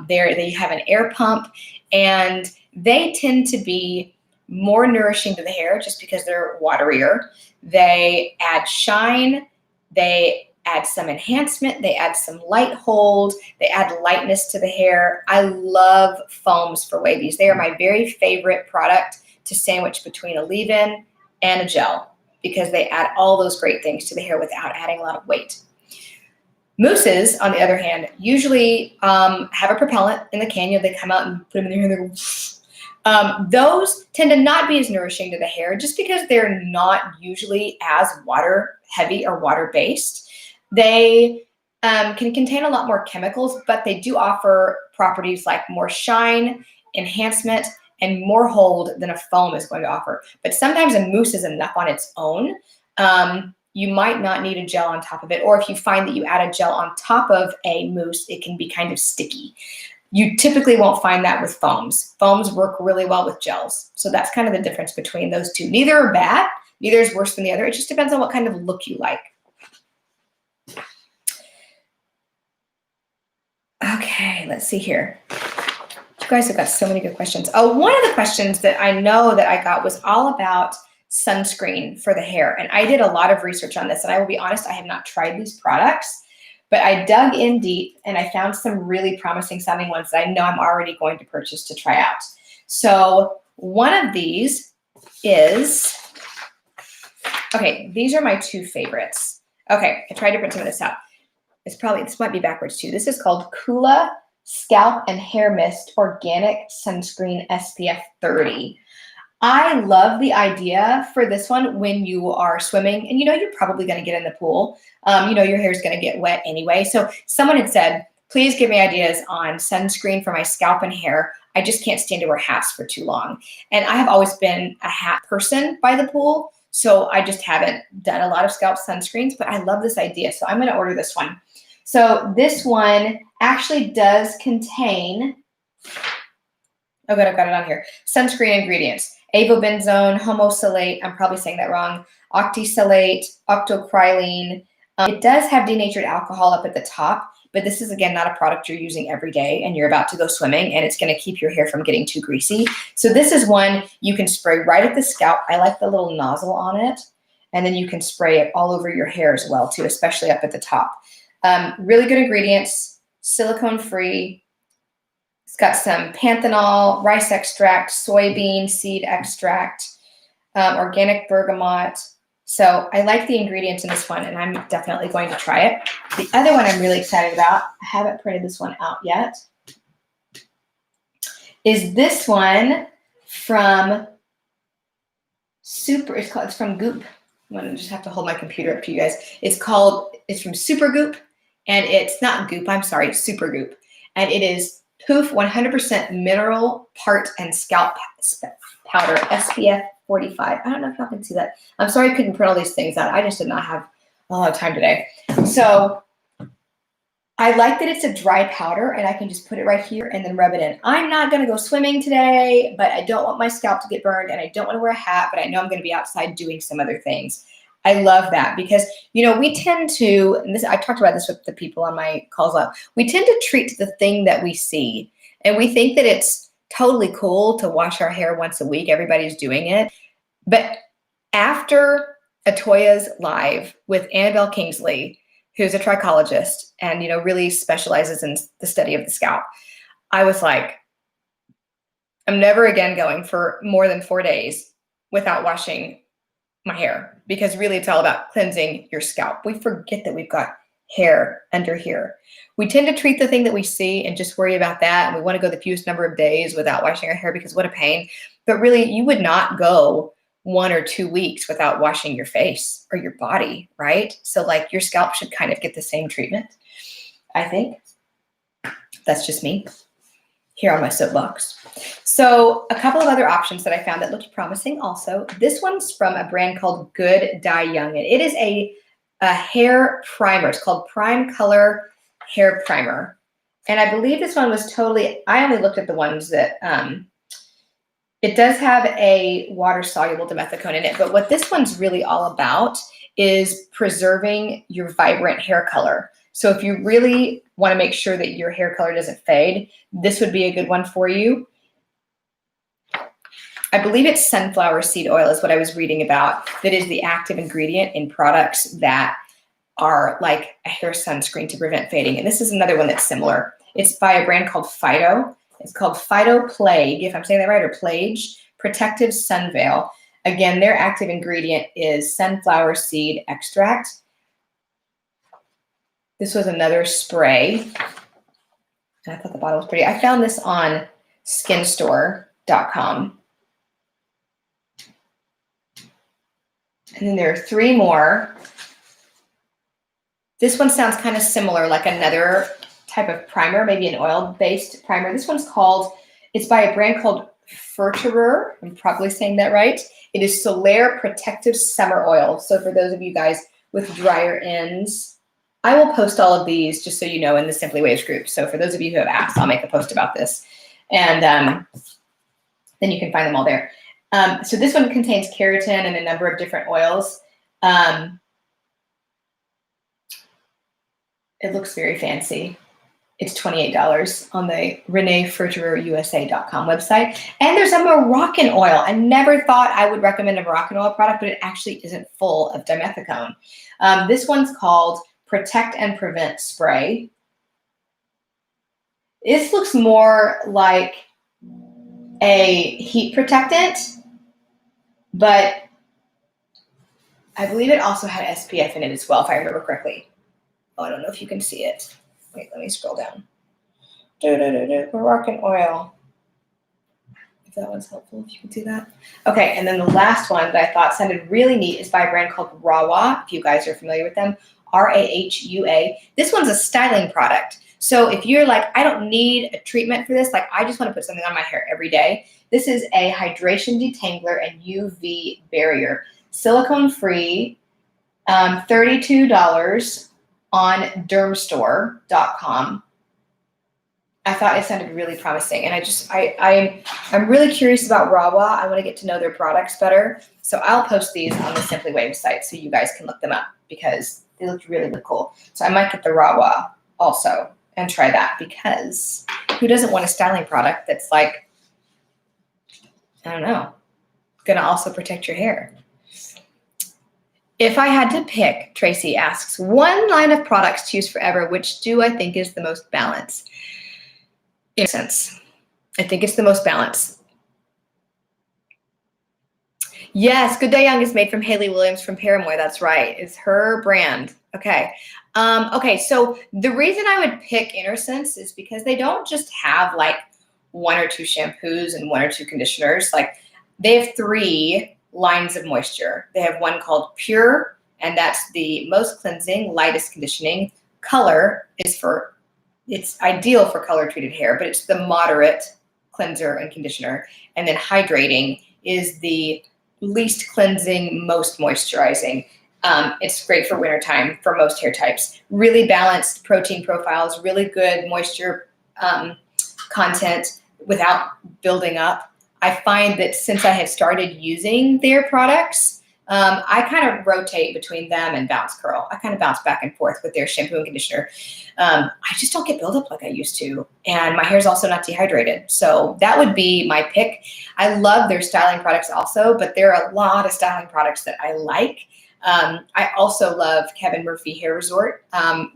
They have an air pump, and they tend to be more nourishing to the hair just because they're waterier. They add shine. They add some enhancement. They add some light hold. They add lightness to the hair. I love foams for wavies. They are my very favorite product to sandwich between a leave-in and a gel because they add all those great things to the hair without adding a lot of weight. Mousses, on the other hand, usually have a propellant in the can. They come out and put them in their hair and they go. Those tend to not be as nourishing to the hair just because they're not usually as water heavy or water based. They can contain a lot more chemicals, but they do offer properties like more shine, enhancement, and more hold than a foam is going to offer. But sometimes a mousse is enough on its own. You might not need a gel on top of it, or if you find that you add a gel on top of a mousse, it can be kind of sticky. You typically won't find that with foams. Foams work really well with gels. So that's kind of the difference between those two. Neither are bad, neither is worse than the other. It just depends on what kind of look you like. Okay, let's see here. You guys have got so many good questions. Oh, one of the questions that I know that I got was all about sunscreen for the hair. And I did a lot of research on this, and I will be honest, I have not tried these products, but I dug in deep and I found some really promising sounding ones that I know I'm already going to purchase to try out. So one of these is, okay, these are my two favorites. Okay, I tried to print some of this out. This might be backwards too. This is called Kula Scalp and Hair Mist Organic Sunscreen SPF 30. I love the idea for this one when you are swimming and you're probably going to get in the pool. Your hair is going to get wet anyway. So someone had said, please give me ideas on sunscreen for my scalp and hair. I just can't stand to wear hats for too long. And I have always been a hat person by the pool. So I just haven't done a lot of scalp sunscreens, but I love this idea. So I'm going to order this one. So this one actually does contain, oh good, I've got it on here, sunscreen ingredients. Avobenzone, homosalate, I'm probably saying that wrong, octisalate, octocrylene. It does have denatured alcohol up at the top, but this is, again, not a product you're using every day and you're about to go swimming and it's going to keep your hair from getting too greasy. So this is one you can spray right at the scalp. I like the little nozzle on it. And then you can spray it all over your hair as well, too, especially up at the top. Really good ingredients, silicone-free. It's got some panthenol, rice extract, soybean seed extract, organic bergamot. So I like the ingredients in this one, and I'm definitely going to try it. The other one I'm really excited about, I haven't printed this one out yet, is this one from it's from Goop. I'm going to just have to hold my computer up to you guys. It's from Supergoop, and it's not Goop, I'm sorry, Supergoop. And it is Poof 100% mineral part and scalp powder, SPF 45. I don't know if y'all can see that. I'm sorry I couldn't print all these things out. I just did not have a lot of time today. So I like that it's a dry powder and I can just put it right here and then rub it in. I'm not going to go swimming today, but I don't want my scalp to get burned and I don't want to wear a hat, but I know I'm going to be outside doing some other things. I love that because, we tend to, and I talked about this with the people on my calls out, we tend to treat the thing that we see and we think that it's totally cool to wash our hair once a week. Everybody's doing it. But after Atoya's live with Annabelle Kingsley, who's a trichologist and, really specializes in the study of the scalp, I was like, I'm never again going for more than 4 days without washing my hair, because really it's all about cleansing your scalp. We forget that we've got hair under here. We tend to treat the thing that we see and just worry about that. And we want to go the fewest number of days without washing our hair because what a pain. But really, you would not go 1 or 2 weeks without washing your face or your body, right? So like your scalp should kind of get the same treatment, I think. That's just me here on my soapbox. So a couple of other options that I found that looked promising also. This one's from a brand called Good Die Young. And it is a a hair primer. It's called Prime Color Hair Primer. And I believe this one was totally, I only looked at the ones that, it does have a water-soluble dimethicone in it, but what this one's really all about is preserving your vibrant hair color. So if you really want to make sure that your hair color doesn't fade, this would be a good one for you. I believe it's sunflower seed oil is what I was reading about. That is the active ingredient in products that are like a hair sunscreen to prevent fading. And this is another one that's similar. It's by a brand called Phyto. It's called Phyto Plague, if I'm saying that right, or Plage Protective Sun Veil. Again, their active ingredient is sunflower seed extract. This was another spray. And I thought the bottle was pretty. I found this on skinstore.com. And then there are 3 more. This one sounds kind of similar, like another type of primer, maybe an oil-based primer. This one's called, it's by a brand called Ferterer. I'm probably saying that right. It is Solaire Protective Summer Oil. So for those of you guys with drier ends, I will post all of these just so you know in the Simply Waves group. So for those of you who have asked, I'll make a post about this. And then you can find them all there. So this one contains keratin and a number of different oils. It looks very fancy. It's $28 on the reneefertererusa.com website. And there's a Moroccan oil. I never thought I would recommend a Moroccan oil product, but it actually isn't full of dimethicone. This one's called Protect and Prevent Spray. This looks more like a heat protectant, but I believe it also had SPF in it as well, if I remember correctly. Oh, I don't know if you can see it. Wait, let me scroll down. Moroccan oil. If that one's helpful, if you can do that. Okay, and then the last one that I thought sounded really neat is by a brand called Rawa, if you guys are familiar with them, R-A-H-U-A. This one's a styling product. So if you're like, I don't need a treatment for this, like I just want to put something on my hair every day, this is a hydration detangler and UV barrier. Silicone-free, $32 on dermstore.com. I thought it sounded really promising, and I'm really curious about Rawa. I want to get to know their products better, so I'll post these on the Simply Waves site so you guys can look them up because they look really, really cool. So I might get the Rawa also and try that, because who doesn't want a styling product that's like, I don't know, gonna also protect your hair? If I had to pick, Tracy asks, one line of products to use forever, which do I think is the most balanced? Innocence. I think it's the most balanced. Yes, Good Day Young is made from Hayley Williams from Paramore. That's right. It's her brand. Okay. Okay, so the reason I would pick Innocence is because they don't just have like 1 or 2 shampoos and 1 or 2 conditioners. Like they have 3 lines of moisture. They have one called Pure, and that's the most cleansing, lightest conditioning. Color is it's ideal for color treated hair, but it's the moderate cleanser and conditioner. And then Hydrating is the least cleansing, most moisturizing. It's great for wintertime for most hair types. Really balanced protein profiles, really good moisture content without building up. I find that since I have started using their products, I kind of rotate between them and Bounce Curl. I kind of bounce back and forth with their shampoo and conditioner. I just don't get buildup like I used to. And my hair's also not dehydrated. So that would be my pick. I love their styling products also, but there are a lot of styling products that I like. I also love Kevin Murphy Hair Resort,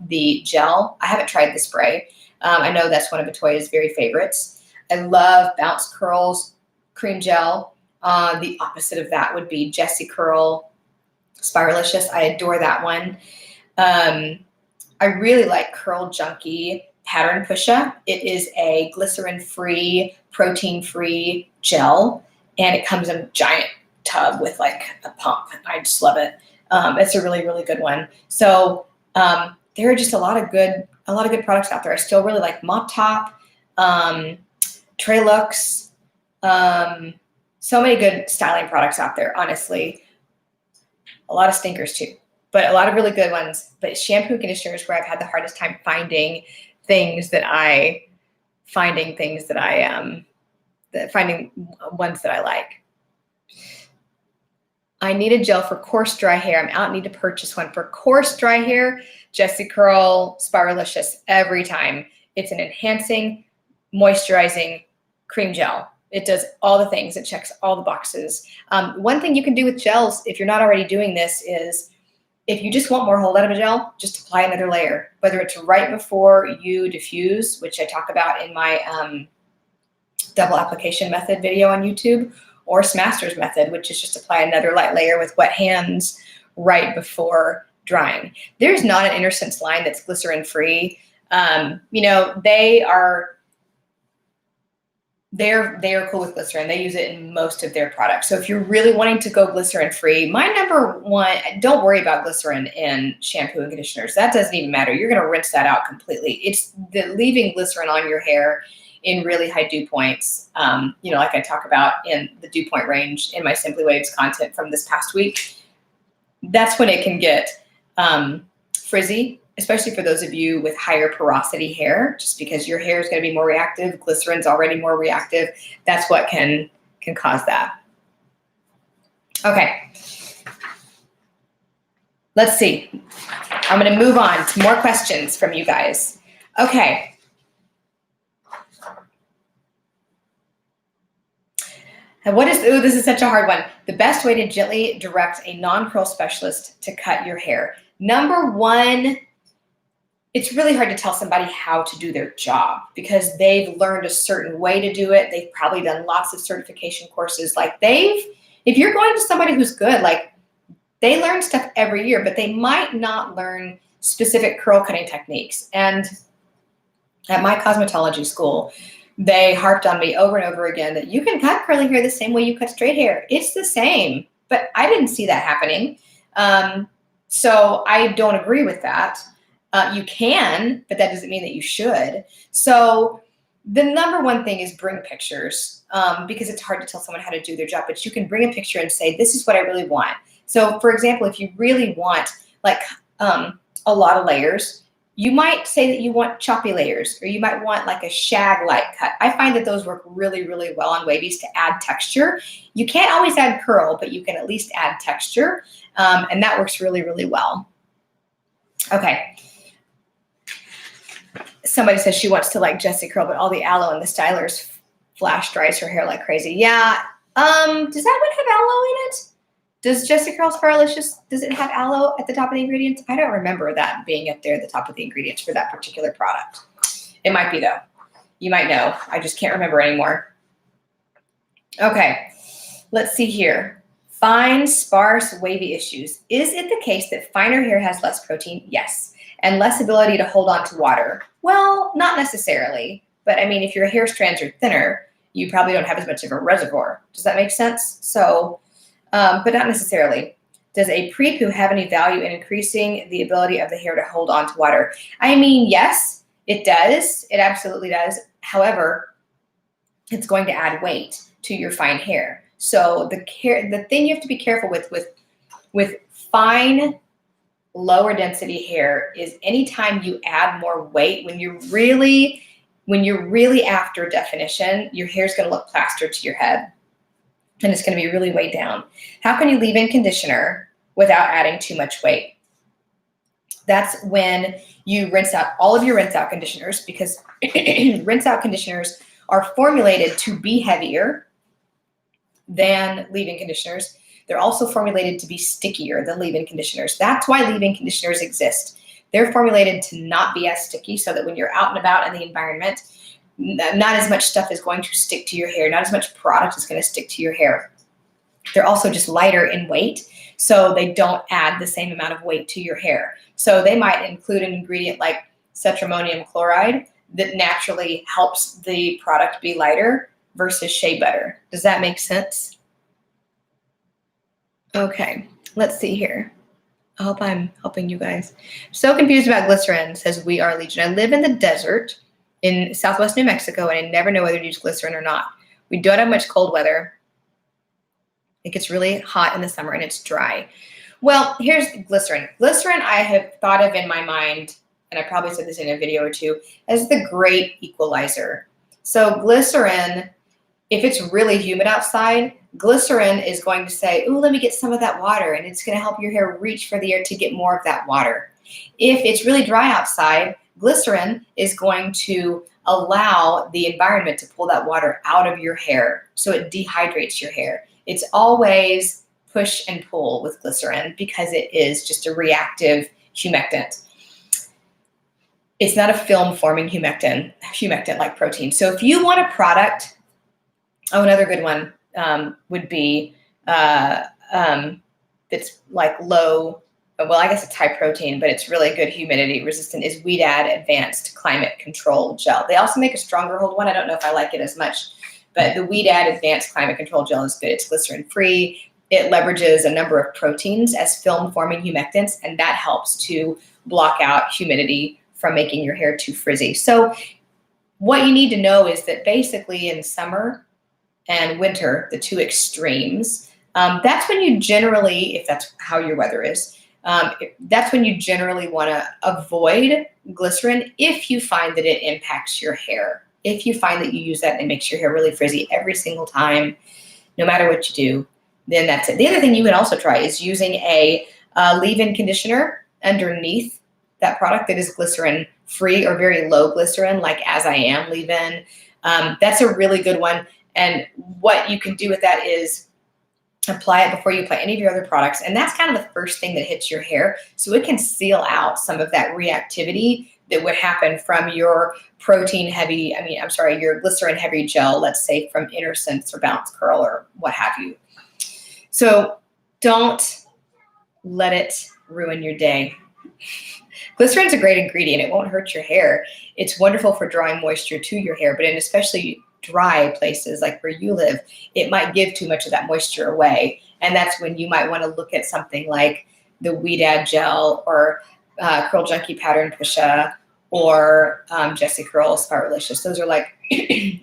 the gel. I haven't tried the spray. I know that's one of Atoya's very favorites. I love Bounce Curl's cream gel. The opposite of that would be Jessie Curl Spiralicious. I adore that one. I really like Curl Junkie Pattern Push-Up. It is a glycerin-free, protein-free gel, and it comes in a giant tub with like a pump. I just love it. It's a really, really good one. So there are just a lot of good products out there. I still really like Mop Top, Trelux, so many good styling products out there, honestly. A lot of stinkers too. but a lot of really good ones. But shampoo and conditioners where I've had the hardest time finding things that I, finding ones that I like. I need a gel for coarse dry hair. I'm out, need to purchase one. For coarse dry hair, Jessie Curl Spiralicious every time. It's an enhancing, moisturizing cream gel. It does all the things. It checks all the boxes. One thing you can do with gels, if you're not already doing this, is if you just want more hold out of a gel, just apply another layer, whether it's right before you diffuse, which I talk about in my double application method video on YouTube, or Smaster's method, which is just apply another light layer with wet hands right before drying. There's not an InterSense line that's glycerin free. You know, they're cool with glycerin. They use it in most of their products. So if you're really wanting to go glycerin free, my number one, don't worry about glycerin in shampoo and conditioners. That doesn't even matter. You're going to rinse that out completely. It's the leaving glycerin on your hair in really high dew points, you know, like I talk about in the dew point range in my Simply Waves content from this past week. That's when it can get frizzy, especially for those of you with higher porosity hair, just because your hair is going to be more reactive. Glycerin's already more reactive. That's what can cause that. Okay. Let's see. I'm going to move on to more questions from you guys. Okay. And this is such a hard one. The best way to gently direct a non-curl specialist to cut your hair. Number one, it's really hard to tell somebody how to do their job because they've learned a certain way to do it. They've probably done lots of certification courses. Like if you're going to somebody who's good, like they learn stuff every year, but they might not learn specific curl cutting techniques. And at my cosmetology school, they harped on me over and over again that you can cut curly hair the same way you cut straight hair. It's the same, but I didn't see that happening. So I don't agree with that. You can, but that doesn't mean that you should. So the number one thing is bring pictures because it's hard to tell someone how to do their job, but you can bring a picture and say, this is what I really want. So for example, if you really want like a lot of layers, you might say that you want choppy layers, or you might want like a shag-like cut. I find that those work really, really well on wavies to add texture. You can't always add curl, but you can at least add texture, and that works really, really well. Okay. Somebody says she wants to like Jessie Curl, but all the aloe and the stylers flash dries her hair like crazy. Yeah. Does that one have aloe in it? Does Jessie Curl Spiralicious, does it have aloe at the top of the ingredients? I don't remember that being up there at the top of the ingredients for that particular product. It might be though. You might know. I just can't remember anymore. Okay, let's see here. Fine, sparse, wavy issues. Is it the case that finer hair has less protein? Yes. And less ability to hold on to water? Well, not necessarily. But I mean, if your hair strands are thinner, you probably don't have as much of a reservoir. Does that make sense? So, but not necessarily. Does a pre-poo have any value in increasing the ability of the hair to hold on to water? I mean, yes, it does. It absolutely does. However, it's going to add weight to your fine hair. So the thing you have to be careful with fine, lower density hair is anytime you add more weight, when you're really after definition, your hair is going to look plastered to your head. And it's going to be really weighed down. How can you leave in conditioner without adding too much weight? That's when you rinse out all of your rinse out conditioners, because rinse out conditioners are formulated to be heavier than leave-in conditioners. They're also formulated to be stickier than leave-in conditioners. That's why leave-in conditioners exist. They're formulated to not be as sticky so that when you're out and about in the environment, not as much stuff is going to stick to your hair. Not as much product is going to stick to your hair. They're also just lighter in weight, so they don't add the same amount of weight to your hair. So they might include an ingredient like cetrimonium chloride that naturally helps the product be lighter versus shea butter. Does that make sense? Okay, let's see here. I hope I'm helping you guys. So confused about glycerin, says We Are Legion. I live in the desert in Southwest New Mexico, and I never know whether to use glycerin or not. We don't have much cold weather. It gets really hot in the summer and it's dry. Well, here's glycerin. Glycerin I have thought of in my mind, and I probably said this in a video or two, as the great equalizer. So glycerin, if it's really humid outside, glycerin is going to say, ooh, let me get some of that water, and it's going to help your hair reach for the air to get more of that water. If it's really dry outside, glycerin is going to allow the environment to pull that water out of your hair, so it dehydrates your hair. It's always push and pull with glycerin because it is just a reactive humectant. It's not a film-forming humectant like protein. So if you want a product, another good one would be it's like low, well, I guess it's high protein, but it's really good humidity resistant, is Weedad Advanced Climate Control Gel. They also make a stronger hold one. I don't know if I like it as much, but the Weedad Advanced Climate Control Gel is good. It's glycerin free. It leverages a number of proteins as film-forming humectants, and that helps to block out humidity from making your hair too frizzy. So what you need to know is that basically in summer and winter, the two extremes, that's when you generally, if that's how your weather is, that's when you generally want to avoid glycerin if you find that it impacts your hair. If you find that you use that and it makes your hair really frizzy every single time, no matter what you do, then that's it. The other thing you can also try is using a leave-in conditioner underneath that product that is glycerin free or very low glycerin, like As I Am leave-in. That's a really good one. And what you can do with that is apply it before you apply any of your other products. And that's kind of the first thing that hits your hair. So it can seal out some of that reactivity that would happen from your your glycerin heavy gel, let's say from Sense or Bounce Curl or what have you. So don't let it ruin your day. Glycerin's a great ingredient. It won't hurt your hair. It's wonderful for drawing moisture to your hair, but in especially dry places like where you live, it might give too much of that moisture away. And that's when you might want to look at something like the Weedad gel or Curl Junkie Pattern Pusha or Jessie Curl Spiralicious. Those are like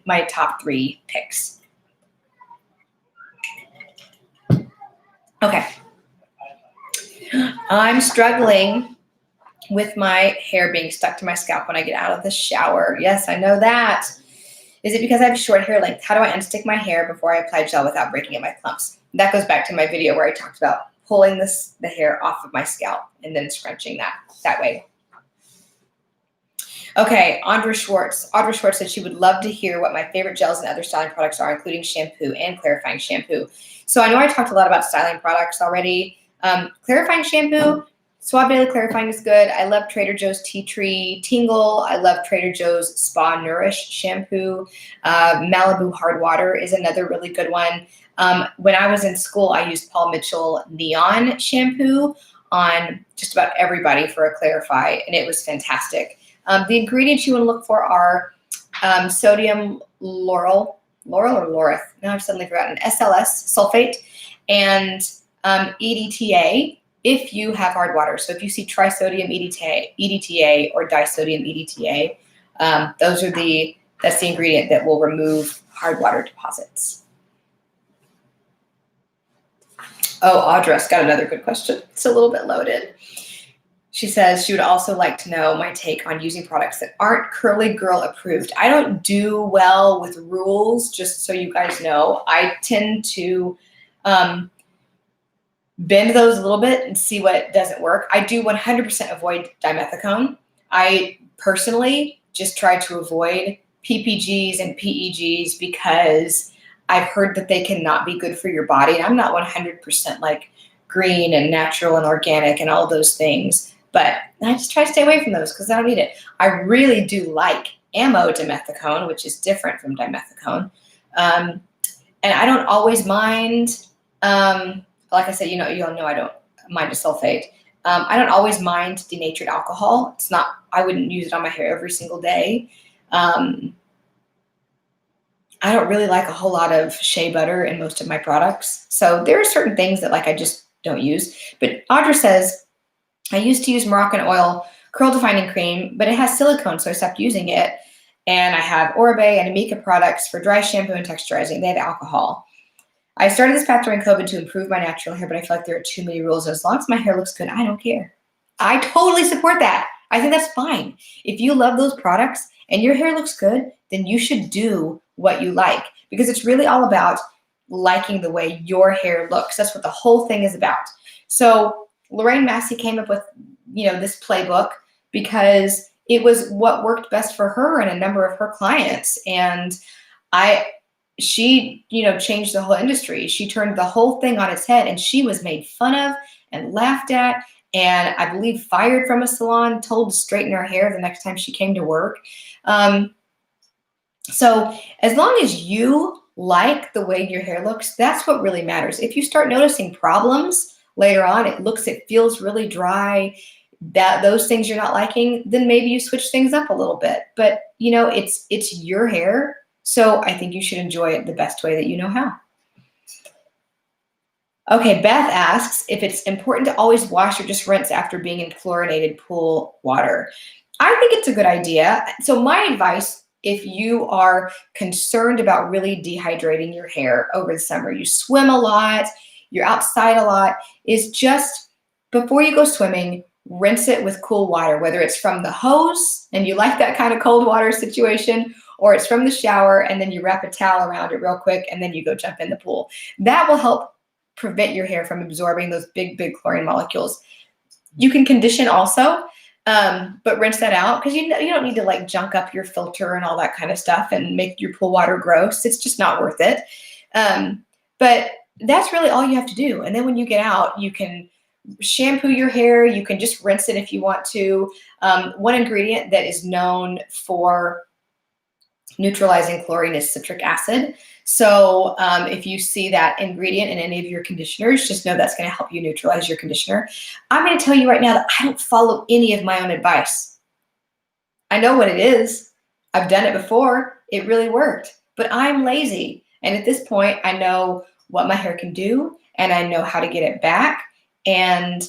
my top 3 picks. Okay. I'm struggling with my hair being stuck to my scalp when I get out of the shower. Yes, I know that. Is it because I have short hair length? How do I unstick my hair before I apply gel without breaking up my clumps? That goes back to my video where I talked about pulling the hair off of my scalp and then scrunching that way. Okay, Audra Schwartz. Audra Schwartz said she would love to hear what my favorite gels and other styling products are, including shampoo and clarifying shampoo. So I know I talked a lot about styling products already. Clarifying shampoo, Suave Daily Clarifying is good. I love Trader Joe's Tea Tree Tingle. I love Trader Joe's Spa Nourish shampoo. Malibu Hard Water is another really good one. When I was in school, I used Paul Mitchell Neon shampoo on just about everybody for a clarify, and it was fantastic. The ingredients you want to look for are sodium lauryl or laureth. Now I've suddenly forgotten. SLS, sulfate, and EDTA if you have hard water. So if you see trisodium EDTA or disodium EDTA, that's the ingredient that will remove hard water deposits. Oh, Audra's got another good question. It's a little bit loaded. She says she would also like to know my take on using products that aren't Curly Girl approved. I don't do well with rules, just so you guys know. I tend to bend those a little bit and see what doesn't work. I do 100% avoid dimethicone. I personally just try to avoid PPGs and PEGs because I've heard that they cannot be good for your body. And I'm not 100% like green and natural and organic and all those things. But I just try to stay away from those because I don't need it. I really do like amodimethicone, which is different from dimethicone. And I don't always mind, like I said, you all know I don't mind a sulfate. I don't always mind denatured alcohol. It's not, I wouldn't use it on my hair every single day. I don't really like a whole lot of shea butter in most of my products. So there are certain things that I just don't use. But Audra says, I used to use Moroccan oil curl defining cream, but it has silicone, so I stopped using it. And I have Oribe and Amika products for dry shampoo and texturizing. They have alcohol. I started this path during COVID to improve my natural hair, but I feel like there are too many rules. As long as my hair looks good, I don't care. I totally support that. I think that's fine. If you love those products and your hair looks good, then you should do what you like, because it's really all about liking the way your hair looks. That's what the whole thing is about. So Lorraine Massey came up with, this playbook because it was what worked best for her and a number of her clients. And she changed the whole industry. She turned the whole thing on its head, and she was made fun of and laughed at, and I believe fired from a salon, told to straighten her hair the next time she came to work. So as long as you like the way your hair looks, that's what really matters. If you start noticing problems later on, it feels really dry, those things you're not liking, then maybe you switch things up a little bit. But it's your hair, so I think you should enjoy it the best way that you know how. Okay, Beth asks if it's important to always wash or just rinse after being in chlorinated pool water. I think it's a good idea. So my advice, if you are concerned about really dehydrating your hair over the summer, you swim a lot, you're outside a lot, is just before you go swimming, rinse it with cool water, whether it's from the hose and you like that kind of cold water situation, or it's from the shower and then you wrap a towel around it real quick and then you go jump in the pool. That will help prevent your hair from absorbing those big chlorine molecules. You can condition also, but rinse that out, because you don't need to like junk up your filter and all that kind of stuff and make your pool water gross. It's just not worth it. But that's really all you have to do. And then when you get out, you can shampoo your hair. You can just rinse it if you want to. One ingredient that is known for neutralizing chlorine is citric acid. So if you see that ingredient in any of your conditioners, just know that's going to help you neutralize your conditioner. I'm going to tell you right now that I don't follow any of my own advice. I know what it is. I've done it before. It really worked. But I'm lazy. And at this point, I know what my hair can do, and I know how to get it back. And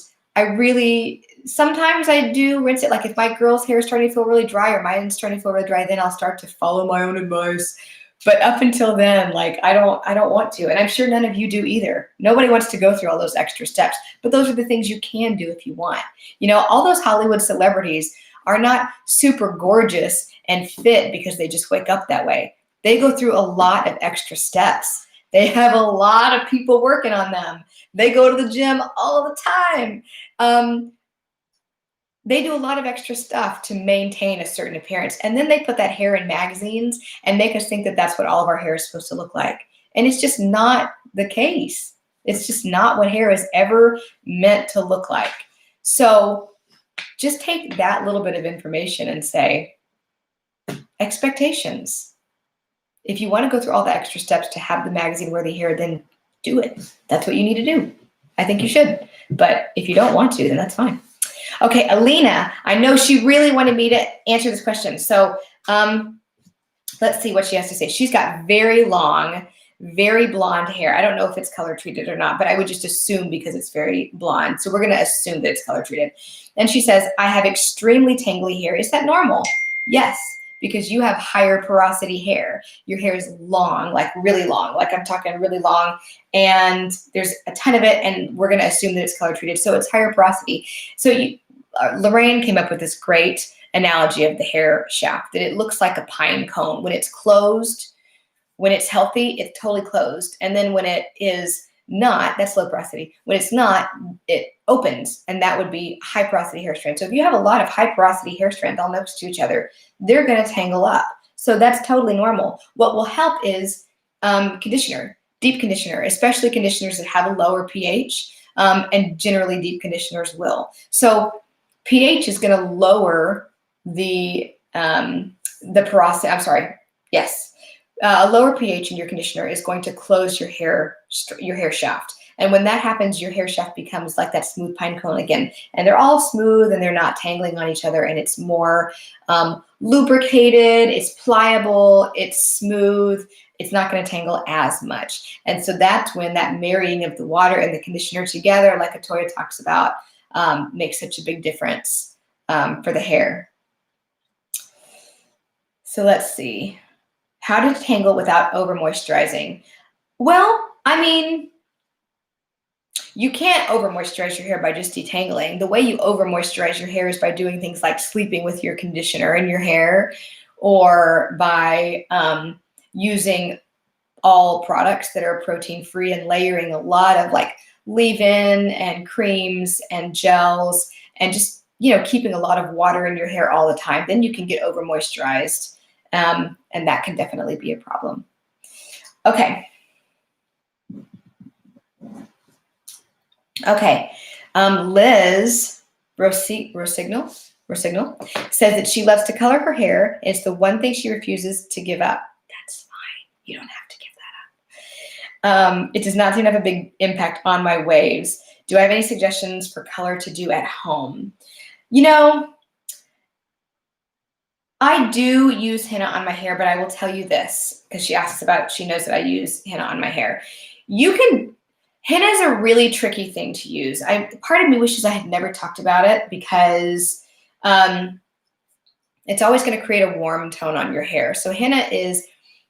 sometimes I do rinse it. Like if my girl's hair is starting to feel really dry or mine's starting to feel really dry, then I'll start to follow my own advice. But up until then, like I don't want to. And I'm sure none of you do either. Nobody wants to go through all those extra steps. But those are the things you can do if you want. All those Hollywood celebrities are not super gorgeous and fit because they just wake up that way. They go through a lot of extra steps. They have a lot of people working on them. They go to the gym all the time. They do a lot of extra stuff to maintain a certain appearance. And then they put that hair in magazines and make us think that that's what all of our hair is supposed to look like. And it's just not the case. It's just not what hair is ever meant to look like. So just take that little bit of information and say, expectations. If you want to go through all the extra steps to have the magazine-worthy hair, then do it. That's what you need to do. I think you should. But if you don't want to, then that's fine. Okay, Alina, I know she really wanted me to answer this question. So let's see what she has to say. She's got very long, very blonde hair. I don't know if it's color treated or not, but I would just assume because it's very blonde. So we're going to assume that it's color treated. And she says, I have extremely tangly hair. Is that normal? Yes, because you have higher porosity hair. Your hair is long, like really long, like I'm talking really long, and there's a ton of it, and we're going to assume that it's color treated. So it's higher porosity. So Lorraine came up with this great analogy of the hair shaft, that it looks like a pine cone. When it's closed, when it's healthy, it's totally closed. And then when it is not, that's low porosity. When it's not, it opens, and that would be high porosity hair strands. So if you have a lot of high porosity hair strands all next to each other, they're going to tangle up. So that's totally normal. What will help is conditioner, deep conditioner, especially conditioners that have a lower pH, and generally deep conditioners will. So pH is going to lower the porosity. I'm sorry. Yes. A lower pH in your conditioner is going to close your hair shaft. And when that happens, your hair shaft becomes like that smooth pine cone again. And they're all smooth and they're not tangling on each other. And it's more lubricated, it's pliable, it's smooth. It's not going to tangle as much. And so that's when that marrying of the water and the conditioner together, like Atoya talks about, makes such a big difference for the hair. So let's see. How to tangle without over moisturizing? Well, I mean, you can't over moisturize your hair by just detangling. The way you over moisturize your hair is by doing things like sleeping with your conditioner in your hair, or by using all products that are protein free and layering a lot of like leave-in and creams and gels, and just, you know, keeping a lot of water in your hair all the time. Then you can get over moisturized, and that can definitely be a problem. Okay. Okay. Liz Rosignol says that she loves to color her hair. It's the one thing she refuses to give up. That's fine. You don't have to give that up. It does not seem to have a big impact on my waves. Do I have any suggestions for color to do at home? You know, I do use henna on my hair, but I will tell you this, because she asks about, she knows that I use henna on my hair. Henna is a really tricky thing to use. Part of me wishes I had never talked about it, because it's always going to create a warm tone on your hair. So henna is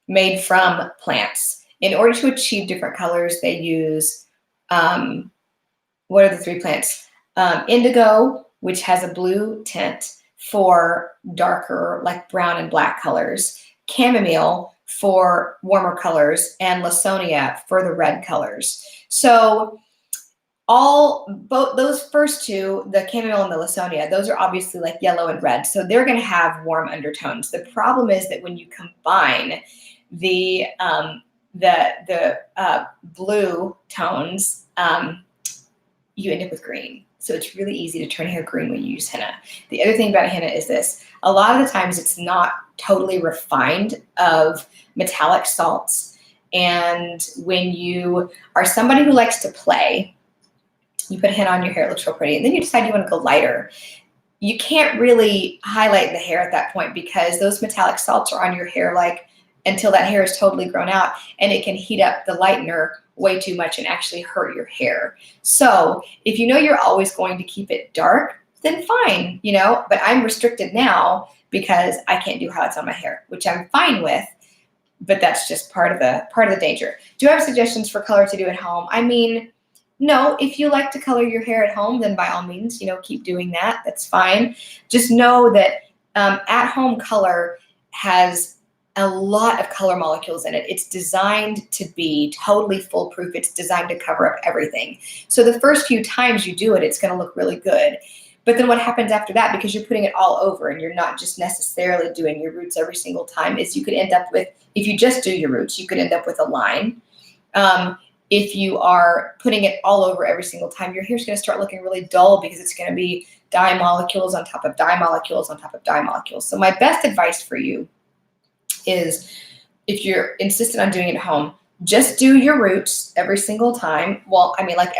made from plants. In order to achieve different colors, they use, what are the 3 plants? Indigo, which has a blue tint, for darker, like brown and black colors, chamomile for warmer colors, and lawsonia for the red colors. So both those first 2, the chamomile and the lawsonia, those are obviously like yellow and red, so they're going to have warm undertones. The problem is that when you combine the blue tones, you end up with green. So it's really easy to turn hair green when you use henna. The other thing about henna is this: a lot of the times it's not totally refined of metallic salts. And when you are somebody who likes to play, you put henna on your hair, it looks real pretty, and then you decide you want to go lighter. You can't really highlight the hair at that point, because those metallic salts are on your hair like until that hair is totally grown out, and it can heat up the lightener way too much and actually hurt your hair. So if you know you're always going to keep it dark, then fine, you know, but I'm restricted now because I can't do highlights on my hair, which I'm fine with, but that's just part of the danger. Do I have suggestions for color to do at home? I mean, no, if you like to color your hair at home, then by all means, you know, keep doing that. That's fine. Just know that at home color has a lot of color molecules in it. It's designed to be totally foolproof. It's designed to cover up everything. So the first few times you do it, it's going to look really good. But then what happens after that, because you're putting it all over and you're not just necessarily doing your roots every single time, is you could end up with, if you just do your roots, you could end up with a line. If you are putting it all over every single time, your hair's going to start looking really dull, because it's going to be dye molecules on top of dye molecules on top of dye molecules. So my best advice for you is, if you're insistent on doing it at home, just do your roots every single time. Well, I mean, like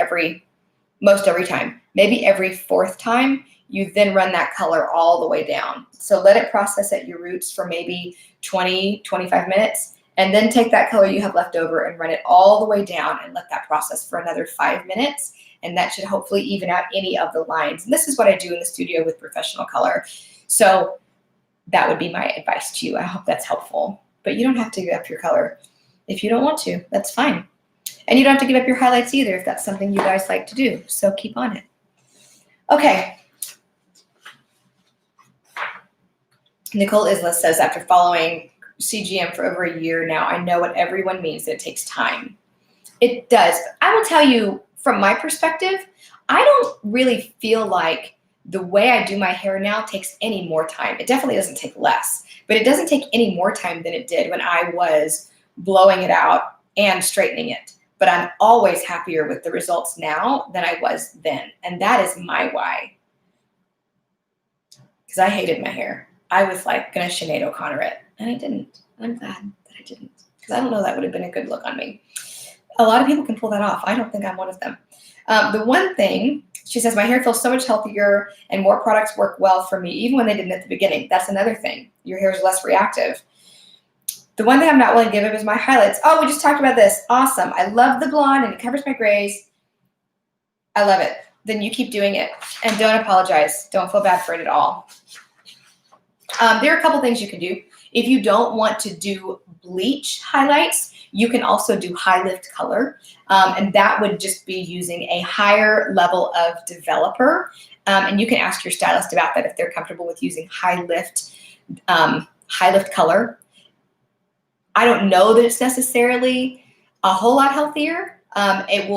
most every time. Maybe every 4th time, you then run that color all the way down. So let it process at your roots for maybe 20, 25 minutes, and then take that color you have left over and run it all the way down and let that process for another 5 minutes. And that should hopefully even out any of the lines. And this is what I do in the studio with professional color. So that would be my advice to you. I hope that's helpful. But you don't have to give up your color if you don't want to. That's fine. And you don't have to give up your highlights either if that's something you guys like to do. So keep on it. Okay. Nicole Isla says, after following CGM for over a year now, I know what everyone means, that it takes time. It does. I will tell you, from my perspective, I don't really feel like the way I do my hair now takes any more time. It definitely doesn't take less, but it doesn't take any more time than it did when I was blowing it out and straightening it. But I'm always happier with the results now than I was then. And that is my why. Because I hated my hair. I was like going to Sinead O'Connor it, and I didn't. I'm glad that I didn't, because I don't know that would have been a good look on me. A lot of people can pull that off. I don't think I'm one of them. The one thing, she says, my hair feels so much healthier and more products work well for me, even when they didn't at the beginning. That's another thing. Your hair is less reactive. The one thing I'm not willing to give up is my highlights. Oh, we just talked about this. Awesome. I love the blonde and it covers my grays. I love it. Then you keep doing it and don't apologize. Don't feel bad for it at all. There are a couple things you can do. If you don't want to do bleach highlights, you can also do high lift color. And that would just be using a higher level of developer. And you can ask your stylist about that if they're comfortable with using high lift color. I don't know that it's necessarily a whole lot healthier. It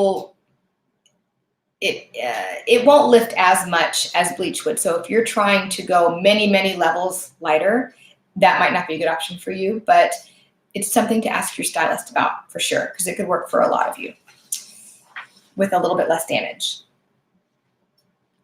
won't lift as much as bleach would. So if you're trying to go many, many levels lighter, that might not be a good option for you, but it's something to ask your stylist about for sure, because it could work for a lot of you with a little bit less damage.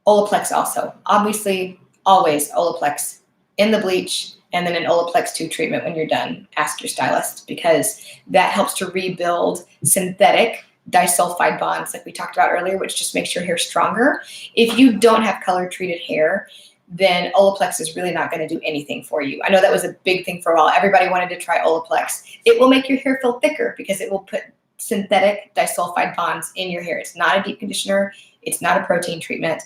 Olaplex also. Obviously, always Olaplex in the bleach, and then an Olaplex 2 treatment when you're done. Ask your stylist, because that helps to rebuild synthetic disulfide bonds like we talked about earlier, which just makes your hair stronger. If you don't have color treated hair, then Olaplex is really not going to do anything for you. I know that was a big thing for a while. Everybody wanted to try Olaplex. It will make your hair feel thicker because it will put synthetic disulfide bonds in your hair. It's not a deep conditioner. It's not a protein treatment.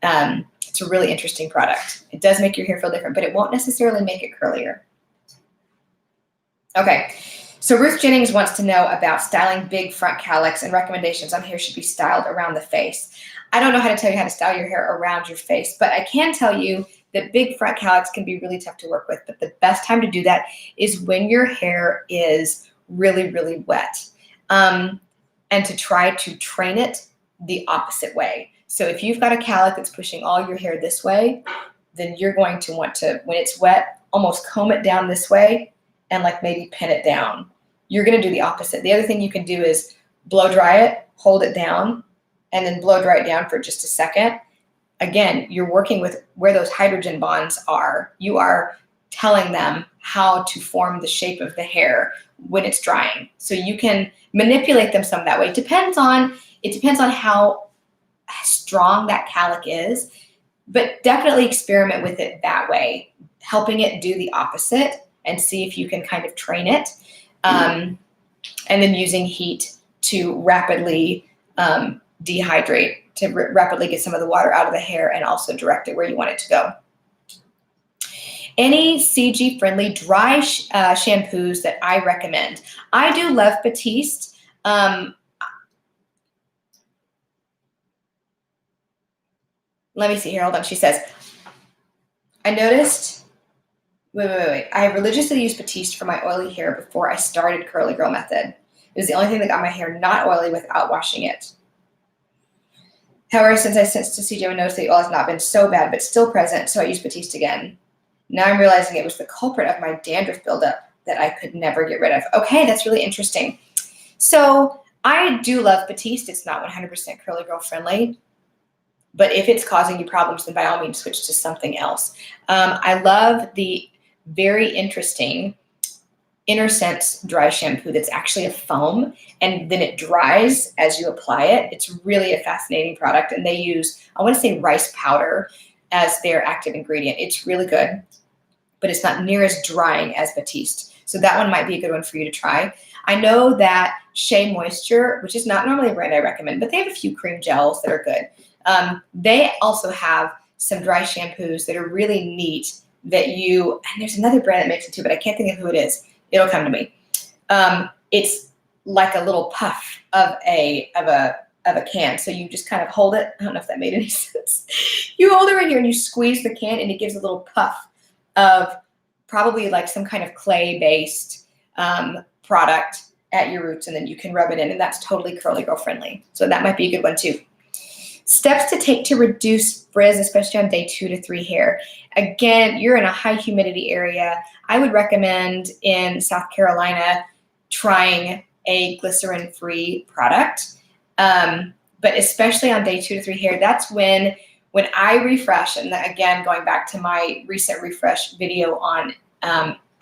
It's a really interesting product. It does make your hair feel different, but it won't necessarily make it curlier. Okay, so Ruth Jennings wants to know about styling big front cowlicks and recommendations on hair should be styled around the face. I don't know how to tell you how to style your hair around your face, but I can tell you that big front cowlicks can be really tough to work with, but the best time to do that is when your hair is really, really wet, and to try to train it the opposite way. So if you've got a cowlick that's pushing all your hair this way, then you're going to want to, when it's wet, almost comb it down this way and like maybe pin it down. You're going to do the opposite. The other thing you can do is blow dry it, hold it down, and then blow dry it down for just a second. Again, you're working with where those hydrogen bonds are. You are telling them how to form the shape of the hair when it's drying. So you can manipulate them some that way. It depends on how strong that cowlick is, but definitely experiment with it that way, helping it do the opposite and see if you can kind of train it. And then using heat to rapidly dehydrate, to rapidly get some of the water out of the hair and also direct it where you want it to go. Any CG friendly dry shampoos that I recommend? I do love Batiste. Let me see here. Hold on. She says, I noticed, wait. I religiously used Batiste for my oily hair before I started Curly Girl Method. It was the only thing that got my hair not oily without washing it. However, since I switched to CG, I noticed the oil has not been so bad, but still present, so I used Batiste again. Now I'm realizing it was the culprit of my dandruff buildup that I could never get rid of. Okay, that's really interesting. So I do love Batiste. It's not 100% Curly Girl friendly. But if it's causing you problems, then by all means, switch to something else. I love the very interesting InnerSense dry shampoo that's actually a foam, and then it dries as you apply it. It's really a fascinating product, and they use, I want to say, rice powder as their active ingredient. It's really good, but it's not near as drying as Batiste. So that one might be a good one for you to try. I know that Shea Moisture, which is not normally a brand I recommend, but they have a few cream gels that are good. They also have some dry shampoos that are really neat that and there's another brand that makes it too, but I can't think of who it is. It'll come to me. It's like a little puff of a can. So you just kind of hold it. I don't know if that made any sense. You hold it right here and you squeeze the can and it gives a little puff of probably like some kind of clay-based product at your roots, and then you can rub it in, and that's totally Curly Girl friendly. So that might be a good one too. Steps to take to reduce frizz, especially on day 2 to 3 hair. Again, you're in a high humidity area. I would recommend in South Carolina trying a glycerin-free product. But especially on day 2 to 3 hair, that's when I refresh, and again, going back to my recent refresh video on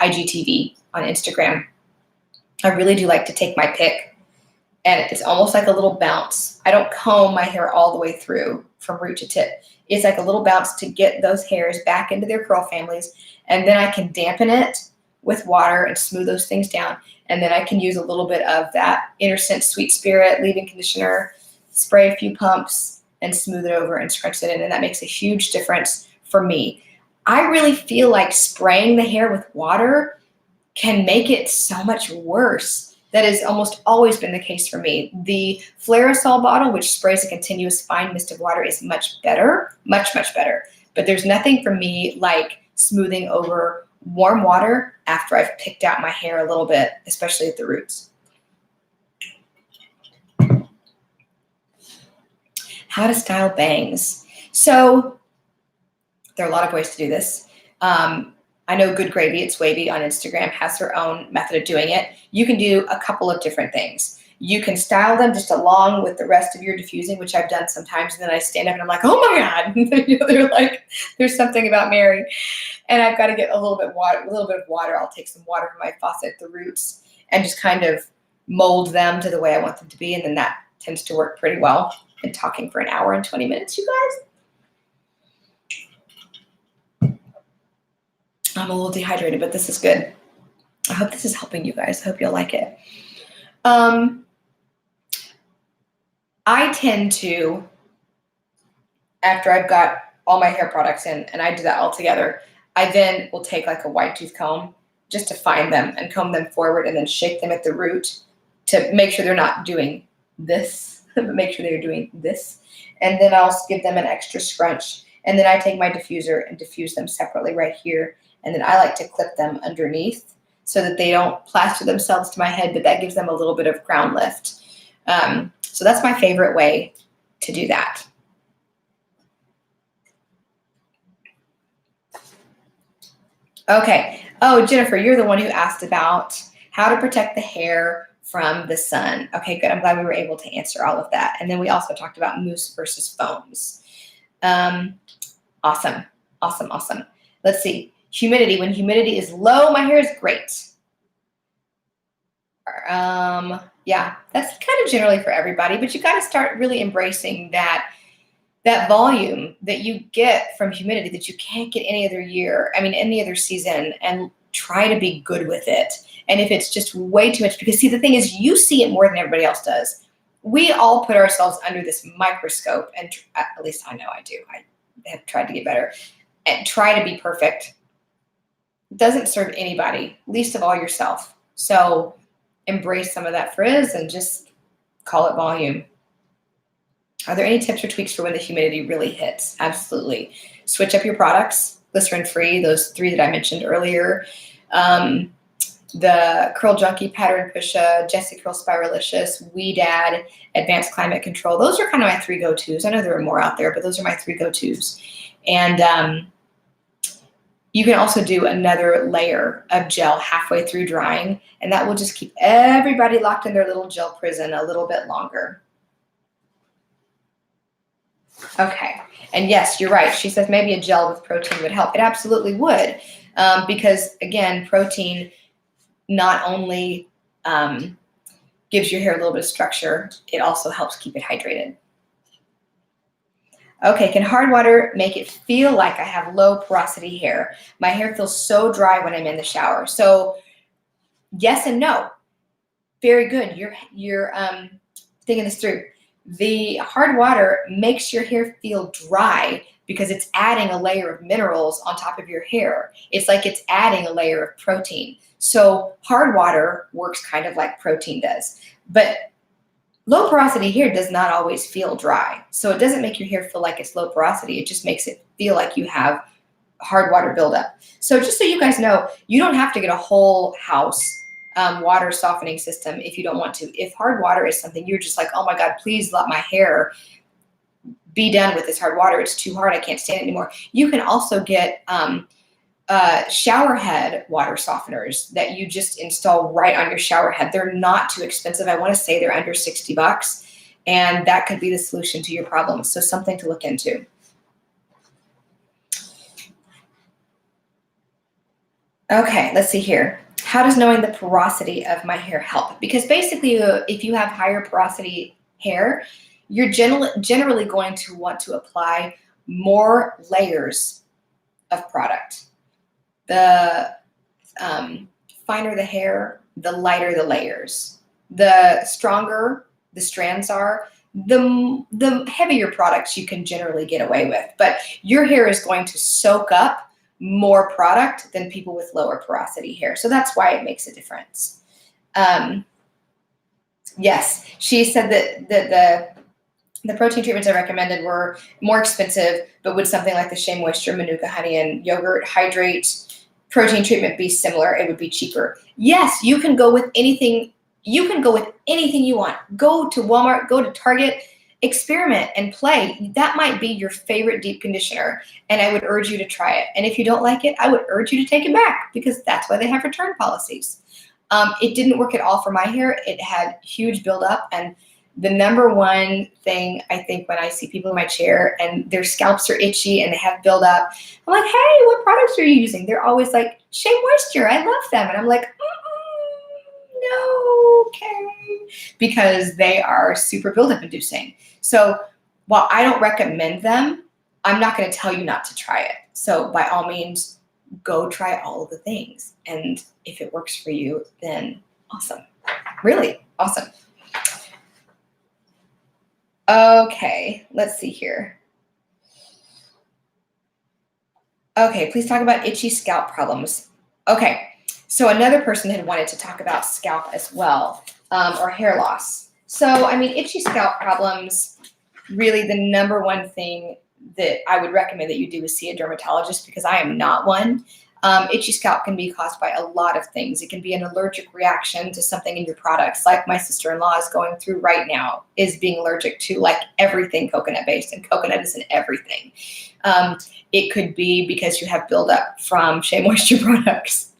IGTV on Instagram, I really do like to take my pick. And it's almost like a little bounce. I don't comb my hair all the way through from root to tip. It's like a little bounce to get those hairs back into their curl families. And then I can dampen it with water and smooth those things down. And then I can use a little bit of that InnerSense Sweet Spirit leave-in conditioner, spray a few pumps, and smooth it over and scrunch it in. And that makes a huge difference for me. I really feel like spraying the hair with water can make it so much worse. That has almost always been the case for me. The Flairosol bottle, which sprays a continuous fine mist of water, is much better, much, much better. But there's nothing for me like smoothing over warm water after I've picked out my hair a little bit, especially at the roots. How to style bangs. So there are a lot of ways to do this. I know Good Gravy, it's Wavy on Instagram, has her own method of doing it. You can do a couple of different things. You can style them just along with the rest of your diffusing, which I've done sometimes, and then I stand up and I'm like, oh my God, they're like, there's something about Mary. And I've got to get a little bit of water. I'll take some water from my faucet at the roots and just kind of mold them to the way I want them to be. And then that tends to work pretty well. Been talking for an hour and 20 minutes, you guys. I'm a little dehydrated, but this is good. I hope this is helping you guys. I hope you'll like it. I tend to, after I've got all my hair products in, and I do that all together, I then will take like a wide tooth comb just to find them and comb them forward and then shake them at the root to make sure they're not doing this, but make sure they're doing this. And then I'll give them an extra scrunch. And then I take my diffuser and diffuse them separately right here. And then I like to clip them underneath so that they don't plaster themselves to my head, but that gives them a little bit of crown lift. So that's my favorite way to do that. Okay. Oh, Jennifer, you're the one who asked about how to protect the hair from the sun. Okay, good. I'm glad we were able to answer all of that. And then we also talked about mousse versus foams. Awesome. Let's see. Humidity. When humidity is low, my hair is great. Yeah, that's kind of generally for everybody, but you got to start really embracing that volume that you get from humidity that you can't get any other year, any other season, and try to be good with it. And if it's just way too much, because see, the thing is, you see it more than everybody else does. We all put ourselves under this microscope, and at least I know I do. I have tried to get better and try to be perfect. It doesn't serve anybody, least of all yourself. So embrace some of that frizz and just call it volume. Are there any tips or tweaks for when the humidity really hits? Absolutely. Switch up your products, glycerin-free, those 3 that I mentioned earlier. The Curl Junkie, Pattern Pusha, Jessie Curl Spiralicious, Weed Ad, Advanced Climate Control. Those are kind of my 3 go-tos. I know there are more out there, but those are my 3 go-tos. And you can also do another layer of gel halfway through drying, and that will just keep everybody locked in their little gel prison a little bit longer. Okay, and yes, you're right. She says maybe a gel with protein would help. It absolutely would, because again, protein not only gives your hair a little bit of structure, it also helps keep it hydrated. Okay, can hard water make it feel like I have low porosity hair? My hair feels so dry when I'm in the shower. So yes and no. Very good. You're thinking this through. The hard water makes your hair feel dry because it's adding a layer of minerals on top of your hair. It's like it's adding a layer of protein. So hard water works kind of like protein does. But low porosity hair does not always feel dry. So it doesn't make your hair feel like it's low porosity. It just makes it feel like you have hard water buildup. So just so you guys know, you don't have to get a whole house water softening system if you don't want to. If hard water is something you're just like, oh my God, please let my hair be done with this hard water. It's too hard. I can't stand it anymore. You can also get shower head water softeners that you just install right on your shower head. They're not too expensive. I want to say they're under $60, and that could be the solution to your problem. So something to look into. Okay, let's see here. How does knowing the porosity of my hair help? Because basically, if you have higher porosity hair, you're generally going to want to apply more layers of product. The finer the hair, the lighter the layers. The stronger the strands are, the heavier products you can generally get away with. But your hair is going to soak up more product than people with lower porosity hair. So that's why it makes a difference. Yes, she said that the protein treatments I recommended were more expensive, but would something like the Shea Moisture, Manuka Honey, and Yogurt Hydrate protein treatment be similar? It would be cheaper. Yes, you can go with anything. You can go with anything you want. Go to Walmart, go to Target, experiment and play. That might be your favorite deep conditioner, and I would urge you to try it. And if you don't like it, I would urge you to take it back, because that's why they have return policies. It didn't work at all for my hair. It had huge buildup, and the number one thing I think when I see people in my chair and their scalps are itchy and they have buildup, I'm like, hey, what products are you using? They're always like, Shea Moisture, I love them. And I'm like, no, okay, because they are super buildup inducing. So while I don't recommend them, I'm not going to tell you not to try it. So by all means, go try all of the things. And if it works for you, then awesome. Really awesome. Okay, let's see here. Okay, please talk about itchy scalp problems. Okay, so another person had wanted to talk about scalp as well, or hair loss. So, I mean, itchy scalp problems, really the number one thing that I would recommend that you do is see a dermatologist, because I am not one. Itchy scalp can be caused by a lot of things. It can be an allergic reaction to something in your products, like my sister-in-law is going through right now, is being allergic to like everything coconut-based, and coconut is in everything. It could be because you have buildup from Shea Moisture products.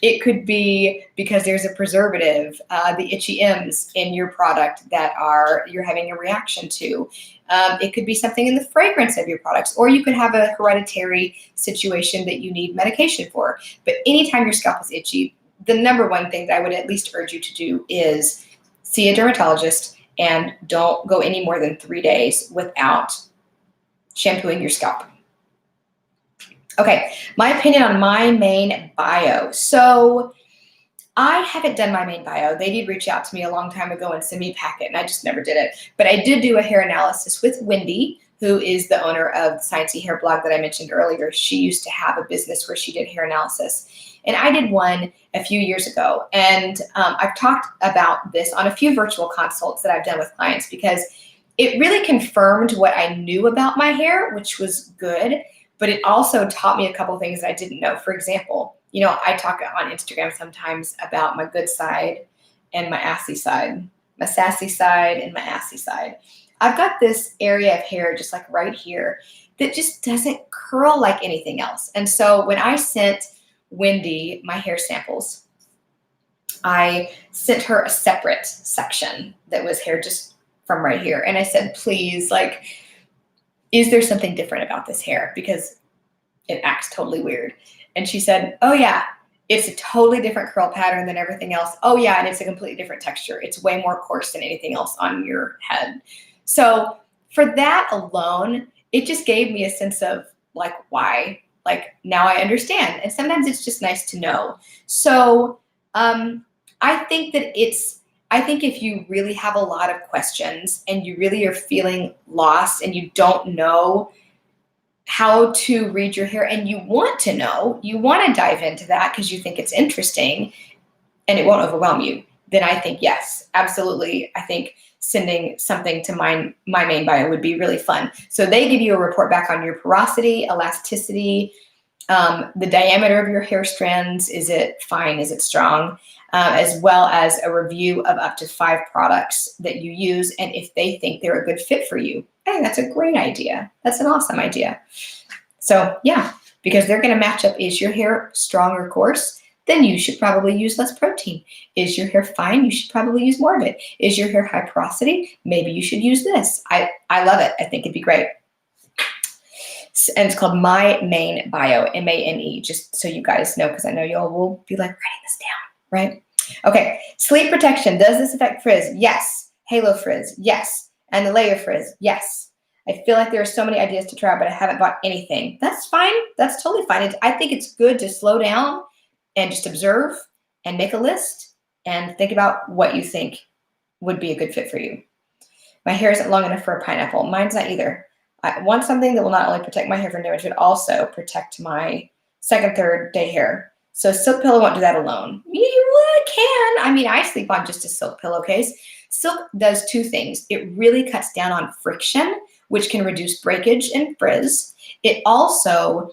It could be because there's a preservative, the itchy M's in your product that you're having a reaction to. It could be something in the fragrance of your products, or you could have a hereditary situation that you need medication for. But anytime your scalp is itchy, the number one thing that I would at least urge you to do is see a dermatologist, and don't go any more than 3 days without shampooing your scalp. Okay, my opinion on my main bio. So I haven't done my main bio. They did reach out to me a long time ago and send me a packet, and I just never did it. But I did do a hair analysis with Wendy, who is the owner of the Sciencey Hair blog that I mentioned earlier. She used to have a business where she did hair analysis. And I did one a few years ago. And I've talked about this on a few virtual consults that I've done with clients, because it really confirmed what I knew about my hair, which was good. But it also taught me a couple things I didn't know. For example, you know, I talk on Instagram sometimes about my good side and my assy side, my sassy side and my assy side. I've got this area of hair just like right here that just doesn't curl like anything else. And so when I sent Wendy my hair samples, I sent her a separate section that was hair just from right here. And I said, please, like, is there something different about this hair? Because it acts totally weird. And she said, oh yeah, it's a totally different curl pattern than everything else. Oh yeah, and it's a completely different texture. It's way more coarse than anything else on your head. So for that alone, it just gave me a sense of like, why? Like, now I understand. And sometimes it's just nice to know. So I think if you really have a lot of questions and you really are feeling lost and you don't know how to read your hair, and you want to know, you want to dive into that because you think it's interesting and it won't overwhelm you, then I think yes, absolutely. I think sending something to my main bio would be really fun. So they give you a report back on your porosity, elasticity, the diameter of your hair strands. Is it fine? Is it strong? As well as a review of up to 5 products that you use, and if they think they're a good fit for you. I think that's a great idea. That's an awesome idea. So yeah, because they're going to match up. Is your hair strong or coarse? Then you should probably use less protein. Is your hair fine? You should probably use more of it. Is your hair high porosity? Maybe you should use this. I love it. I think it'd be great. And it's called My Main Bio, MANE, just so you guys know, because I know y'all will be like writing this down, right? Okay, sleep protection. Does this affect frizz? Yes. Halo frizz? Yes. And the layer frizz? Yes. I feel like there are so many ideas to try, but I haven't bought anything. That's fine. That's totally fine. I think it's good to slow down and just observe and make a list and think about what you think would be a good fit for you. My hair isn't long enough for a pineapple. Mine's not either. I want something that will not only protect my hair from damage, but also protect my second, third day hair. So silk pillow won't do that alone. You can. I mean, I sleep on just a silk pillowcase. Silk does two things. It really cuts down on friction, which can reduce breakage and frizz. It also,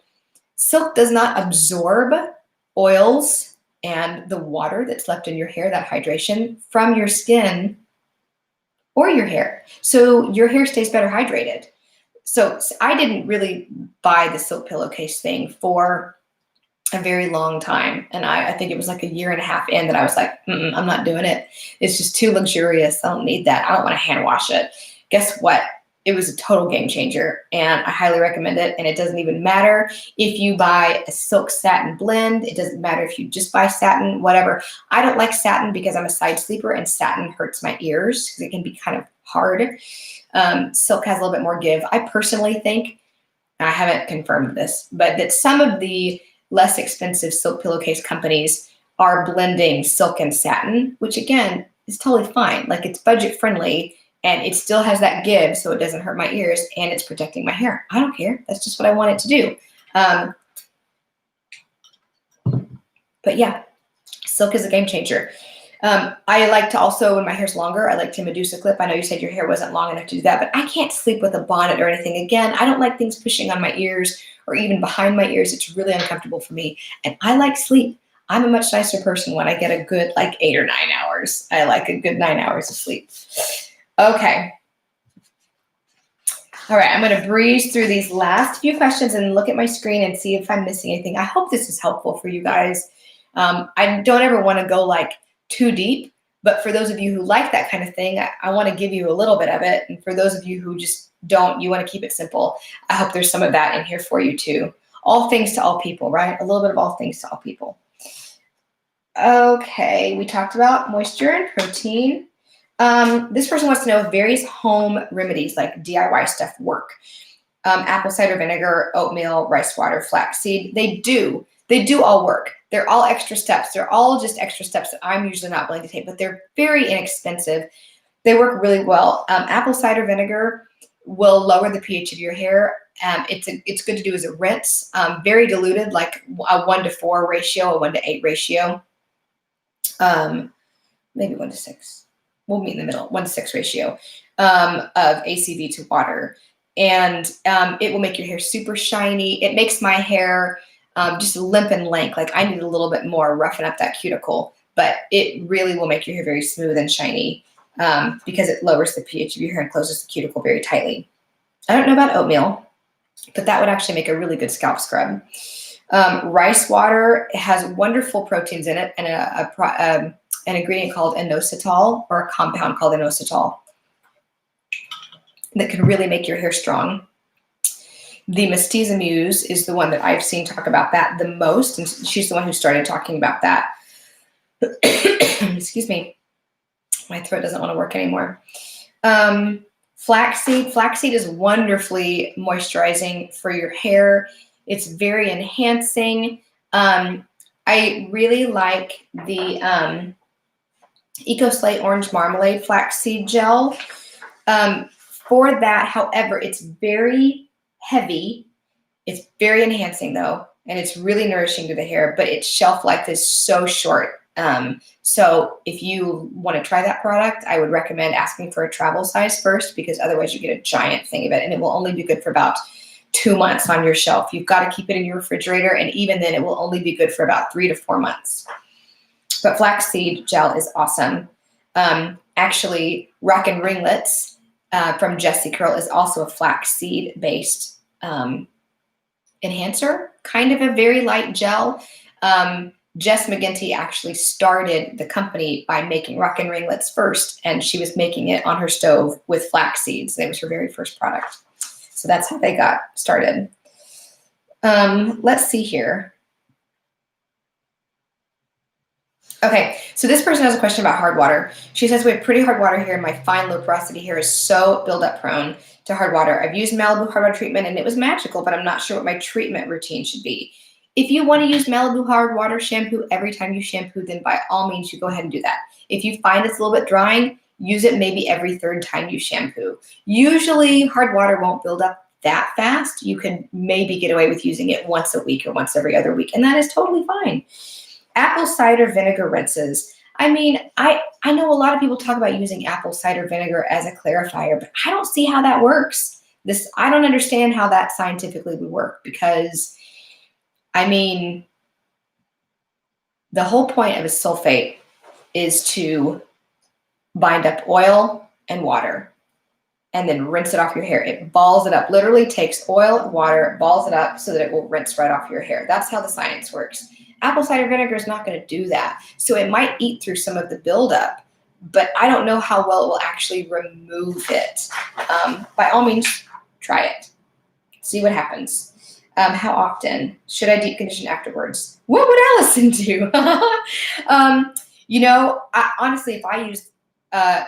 silk does not absorb oils and the water that's left in your hair, that hydration, from your skin or your hair. So your hair stays better hydrated. So I didn't really buy the silk pillowcase thing for a very long time. And I think it was like a year and a half in that I was like, I'm not doing it. It's just too luxurious. I don't need that. I don't want to hand wash it. Guess what? It was a total game changer, and I highly recommend it. And it doesn't even matter if you buy a silk satin blend. It doesn't matter if you just buy satin, whatever. I don't like satin because I'm a side sleeper and satin hurts my ears because it can be kind of hard. Silk has a little bit more give. I personally think, I haven't confirmed this, but that some of the less expensive silk pillowcase companies are blending silk and satin, which again is totally fine. Like, it's budget friendly and it still has that give, so it doesn't hurt my ears and it's protecting my hair. I don't care. That's just what I want it to do. But yeah, silk is a game changer. I like to also, when my hair's longer, I like to Medusa clip. I know you said your hair wasn't long enough to do that, but I can't sleep with a bonnet or anything. Again, I don't like things pushing on my ears or even behind my ears. It's really uncomfortable for me. And I like sleep. I'm a much nicer person when I get a good like 8 or 9 hours. I like a good 9 hours of sleep. Okay. All right, I'm going to breeze through these last few questions and look at my screen and see if I'm missing anything. I hope this is helpful for you guys. I don't ever want to go like too deep, but for those of you who like that kind of thing, I want to give you a little bit of it. And for those of you who just don't, you want to keep it simple, I hope there's some of that in here for you too. All things to all people, right? A little bit of all things to all people. Okay, we talked about moisture and protein. This person wants to know if various home remedies like DIY stuff work. Apple cider vinegar, oatmeal, rice water, flaxseed, they do all work. They're all extra steps. They're all just extra steps that I'm usually not willing to take, but they're very inexpensive. They work really well. Apple cider vinegar will lower the pH of your hair. It's good to do as a rinse, very diluted, like a 1-to-4 ratio, a 1-to-8 ratio, maybe 1-to-6. We'll meet in the middle, 1-to-6 ratio of ACV to water. And it will make your hair super shiny. It makes my hair just limp and lank. Like, I need a little bit more roughen up that cuticle, but it really will make your hair very smooth and shiny because it lowers the pH of your hair and closes the cuticle very tightly. I don't know about oatmeal, but that would actually make a really good scalp scrub. Rice water has wonderful proteins in it and an ingredient called inositol, or a compound called inositol, that can really make your hair strong. The Mestiza Muse is the one that I've seen talk about that the most, and she's the one who started talking about that. Excuse me. My throat doesn't want to work anymore. Flaxseed. Flaxseed is wonderfully moisturizing for your hair. It's very enhancing. I really like the EcoSlate Orange Marmalade Flaxseed Gel. For that, however, it's very heavy. It's very enhancing though, and it's really nourishing to the hair, but its shelf life is so short. So if you want to try that product, I would recommend asking for a travel size first, because otherwise you get a giant thing of it, and it will only be good for about 2 months on your shelf. You've got to keep it in your refrigerator, and even then it will only be good for about 3 to 4 months. But flaxseed gel is awesome. Actually, Rockin' Ringlets from Jessie Curl is also a flaxseed based enhancer, kind of a very light gel. Jess McGinty actually started the company by making Rockin' Ringlets first, and she was making it on her stove with flax seeds. That was her very first product. So that's how they got started. Let's see here. Okay, so this person has a question about hard water. She says, we have pretty hard water here, and my fine low porosity hair is so buildup prone to hard water. I've used Malibu hard water treatment and it was magical, but I'm not sure what my treatment routine should be. If you want to use Malibu hard water shampoo every time you shampoo, then by all means you go ahead and do that. If you find it's a little bit drying, use it maybe every 3rd time you shampoo. Usually hard water won't build up that fast, you can maybe get away with using it once a week or once every other week, and that is totally fine. Apple cider vinegar rinses. I mean, I know a lot of people talk about using apple cider vinegar as a clarifier, but I don't see how that works. I don't understand how that scientifically would work, because I mean, the whole point of a sulfate is to bind up oil and water and then rinse it off your hair. It balls it up, literally takes oil and water, balls it up so that it will rinse right off your hair. That's how the science works. Apple cider vinegar is not going to do that. So it might eat through some of the buildup, but I don't know how well it will actually remove it. By all means, try it. See what happens. How often should I deep condition afterwards? What would Allison do? Honestly, if I use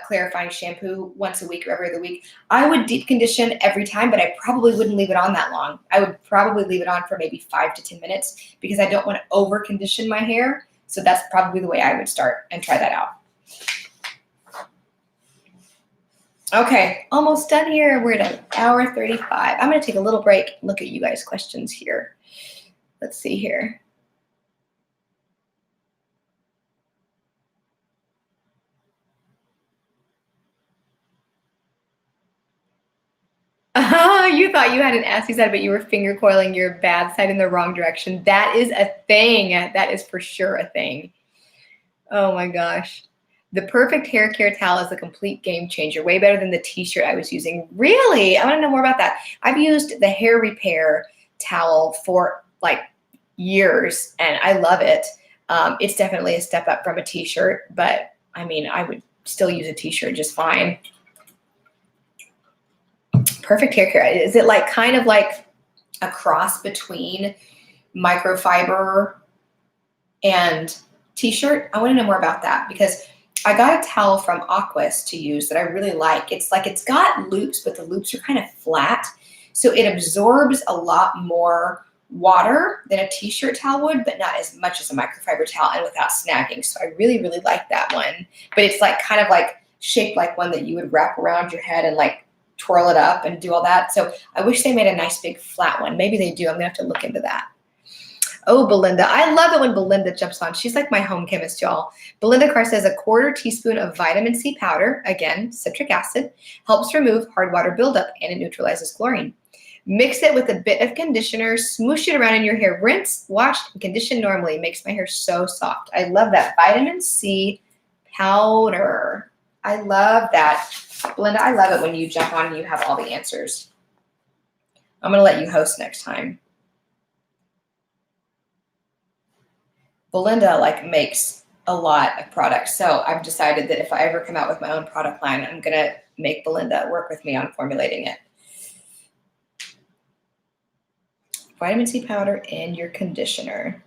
clarifying shampoo once a week or every other week, I would deep condition every time, but I probably wouldn't leave it on that long. I would probably leave it on for maybe 5 to 10 minutes because I don't want to over condition my hair. So that's probably the way I would start and try that out. Okay, almost done here. We're at 1:35. I'm going to take a little break and look at you guys' questions here. Let's see here. You thought you had an assy side, but you were finger coiling your bad side in the wrong direction. That is a thing. That is for sure a thing. Oh my gosh. The perfect hair care towel is a complete game changer. Way better than the t-shirt I was using. Really? I want to know more about that. I've used the hair repair towel for like years and I love it. It's definitely a step up from a t-shirt, but I mean, I would still use a t-shirt just fine. Perfect hair care. Is it like kind of like a cross between microfiber and t-shirt? I want to know more about that because I got a towel from Aquas to use that I really like. It's like it's got loops, but the loops are kind of flat. So it absorbs a lot more water than a t-shirt towel would, but not as much as a microfiber towel and without snagging. So I really, really like that one. But it's like kind of like shaped like one that you would wrap around your head and like twirl it up and do all that. So I wish they made a nice big flat one. Maybe they do. I'm gonna have to look into that. Oh, Belinda. I love it when Belinda jumps on. She's like my home chemist, y'all. Belinda Carr says a 1/4 teaspoon of vitamin C powder, again, citric acid, helps remove hard water buildup and it neutralizes chlorine. Mix it with a bit of conditioner, smoosh it around in your hair, rinse, wash, and condition normally. It makes my hair so soft. I love that vitamin C powder. I love that. Belinda, I love it when you jump on and you have all the answers. I'm going to let you host next time. Belinda like makes a lot of products. So I've decided that if I ever come out with my own product line, I'm going to make Belinda work with me on formulating it. Vitamin C powder in your conditioner.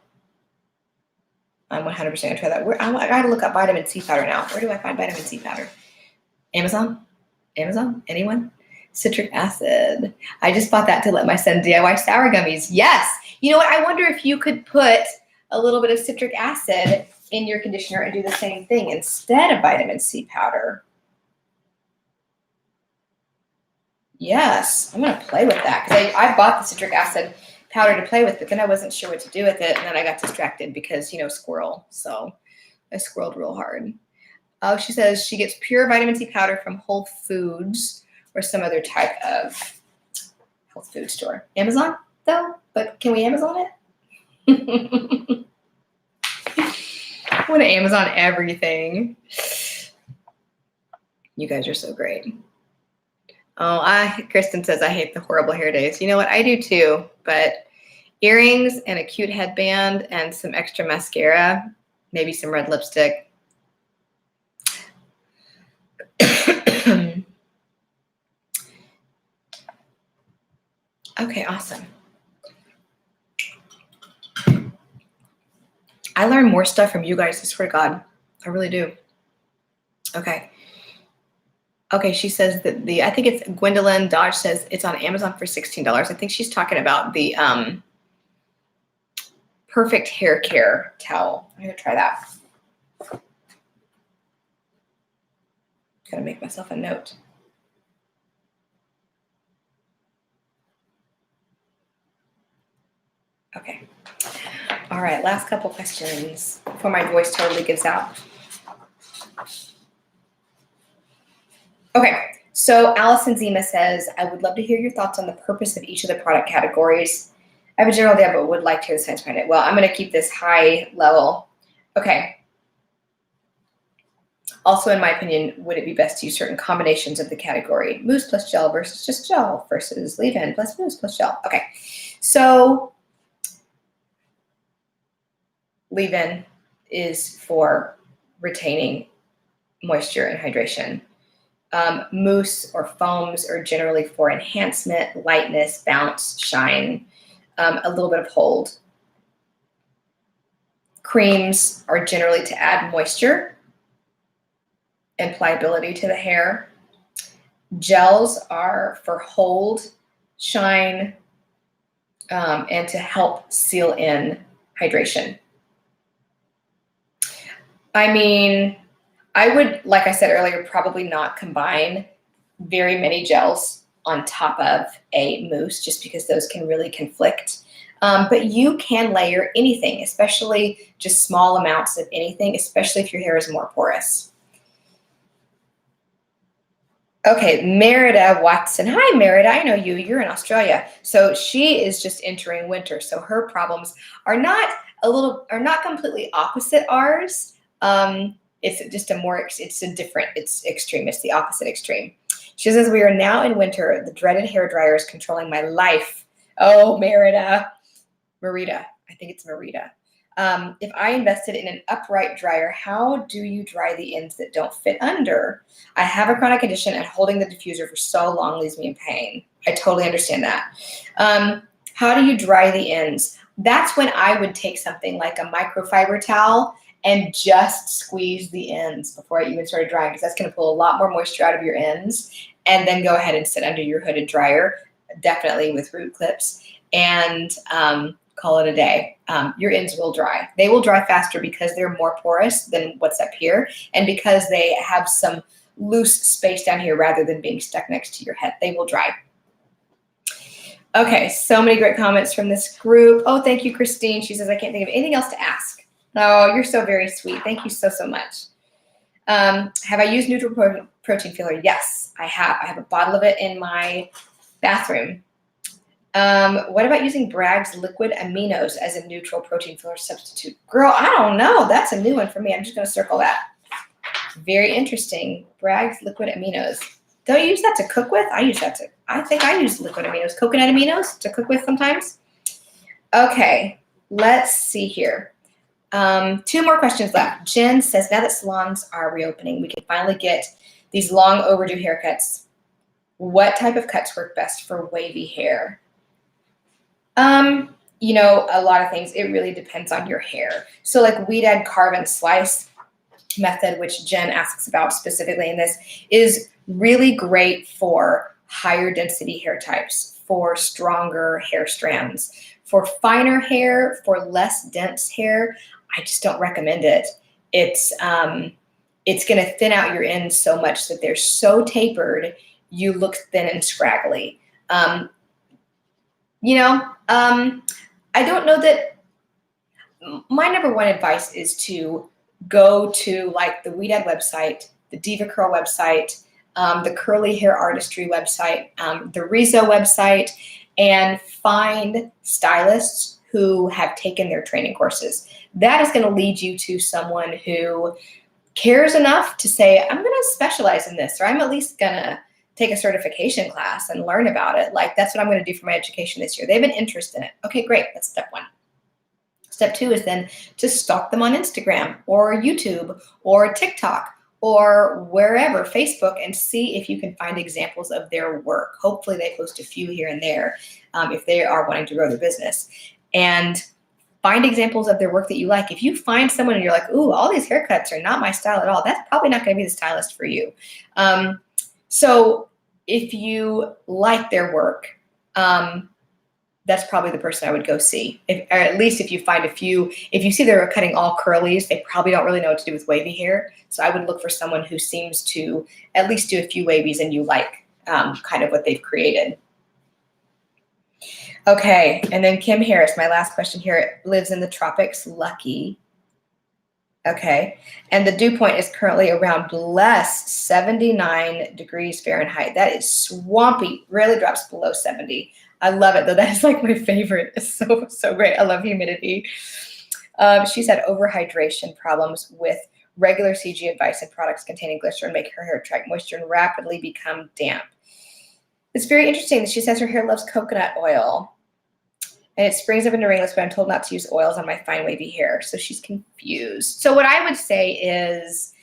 I'm 100% going to try that. I got to look up vitamin C powder now. Where do I find vitamin C powder? Amazon? Amazon? Anyone? Citric acid. I just bought that to let my son DIY sour gummies. Yes. You know what? I wonder if you could put a little bit of citric acid in your conditioner and do the same thing instead of vitamin C powder. Yes, I'm going to play with that because I bought the citric acid powder to play with, but then I wasn't sure what to do with it. And then I got distracted because, squirrel. So I squirreled real hard. Oh, she says she gets pure vitamin C powder from Whole Foods or some other type of health food store. Amazon, though? But can we Amazon it? I want to Amazon everything. You guys are so great. Oh, Kristen says, I hate the horrible hair days. You know what? I do too. But earrings and a cute headband and some extra mascara, maybe some red lipstick. Okay, awesome. I learn more stuff from you guys, I swear to God. I really do. Okay. Okay, she says that I think it's Gwendolyn Dodge says it's on Amazon for $16. I think she's talking about the perfect hair care towel. I'm gonna try that. Gotta make myself a note. Okay. All right, last couple questions before my voice totally gives out. Okay, so Allison Zima says, I would love to hear your thoughts on the purpose of each of the product categories. I have a general idea, but would like to hear the science behind it. Well, I'm going to keep this high level. Okay. Also, in my opinion, would it be best to use certain combinations of the category? Mousse plus gel versus just gel versus leave-in plus mousse plus gel. Okay, so leave-in is for retaining moisture and hydration. Mousse or foams are generally for enhancement, lightness, bounce, shine, a little bit of hold. Creams are generally to add moisture and pliability to the hair. Gels are for hold, shine, and to help seal in hydration. I mean, I would, like I said earlier, probably not combine very many gels on top of a mousse just because those can really conflict. But you can layer anything, especially just small amounts of anything, especially if your hair is more porous. Okay, Merida Watson. Hi, Merida. I know you. You're in Australia. So she is just entering winter. So her problems are not completely opposite ours. It's just it's extreme. It's the opposite extreme. She says, we are now in winter. The dreaded hair dryer is controlling my life. Oh, Merida. I think it's Merida. If I invested in an upright dryer, how do you dry the ends that don't fit under? I have a chronic condition and holding the diffuser for so long leaves me in pain. I totally understand that. How do you dry the ends? That's when I would take something like a microfiber towel and just squeeze the ends before I even started drying, because that's going to pull a lot more moisture out of your ends, and then go ahead and sit under your hooded dryer, definitely with root clips, and call it a day. Your ends will dry. They will dry faster because they're more porous than what's up here, and because they have some loose space down here rather than being stuck next to your head. They will dry. Okay, so many great comments from this group. Oh, thank you, Christine. She says, I can't think of anything else to ask. Oh, you're so very sweet. Thank you so, so much. Have I used neutral protein filler? Yes, I have. I have a bottle of it in my bathroom. What about using Bragg's liquid aminos as a neutral protein filler substitute? Girl, I don't know. That's a new one for me. I'm just going to circle that. Very interesting. Bragg's liquid aminos. Don't you use that to cook with? I think I use liquid aminos, coconut aminos to cook with sometimes. Okay, let's see here. 2 more questions left. Jen says, now that salons are reopening, we can finally get these long overdue haircuts. What type of cuts work best for wavy hair? You know, a lot of things. It really depends on your hair. So like weed add, carve, and slice method, which Jen asks about specifically in this, is really great for higher density hair types, for stronger hair strands. For finer hair, for less dense hair, I just don't recommend it. It's going to thin out your ends so much that they're so tapered, you look thin and scraggly. I don't know that my number one advice is to go to like the Weed Ed website, the Diva Curl website, the Curly Hair Artistry website, the Rizzo website, and find stylists who have taken their training courses. That is going to lead you to someone who cares enough to say, I'm going to specialize in this, or I'm at least going to take a certification class and learn about it. Like, that's what I'm going to do for my education this year. They have an interest in it. Okay, great. That's step 1. Step 2 is then to stalk them on Instagram or YouTube or TikTok or wherever, Facebook, and see if you can find examples of their work. Hopefully they post a few here and there if they are wanting to grow their business. And find examples of their work that you like. If you find someone and you're like, ooh, all these haircuts are not my style at all, that's probably not going to be the stylist for you. So if you like their work, that's probably the person I would go see. Or at least if you find if you see they're cutting all curlies, they probably don't really know what to do with wavy hair. So I would look for someone who seems to at least do a few wavies and you like kind of what they've created. Okay, and then Kim Harris, my last question here, lives in the tropics, lucky. Okay, and the dew point is currently around bless 79 degrees Fahrenheit. That is swampy, rarely drops below 70. I love it though, that is like my favorite. It's so great. I love humidity. She's had overhydration problems with regular CG advice and products containing glycerin make her hair attract moisture and rapidly become damp. It's very interesting that she says her hair loves coconut oil. And it springs up into ringlets, but I'm told not to use oils on my fine wavy hair. So she's confused. So what I would say is,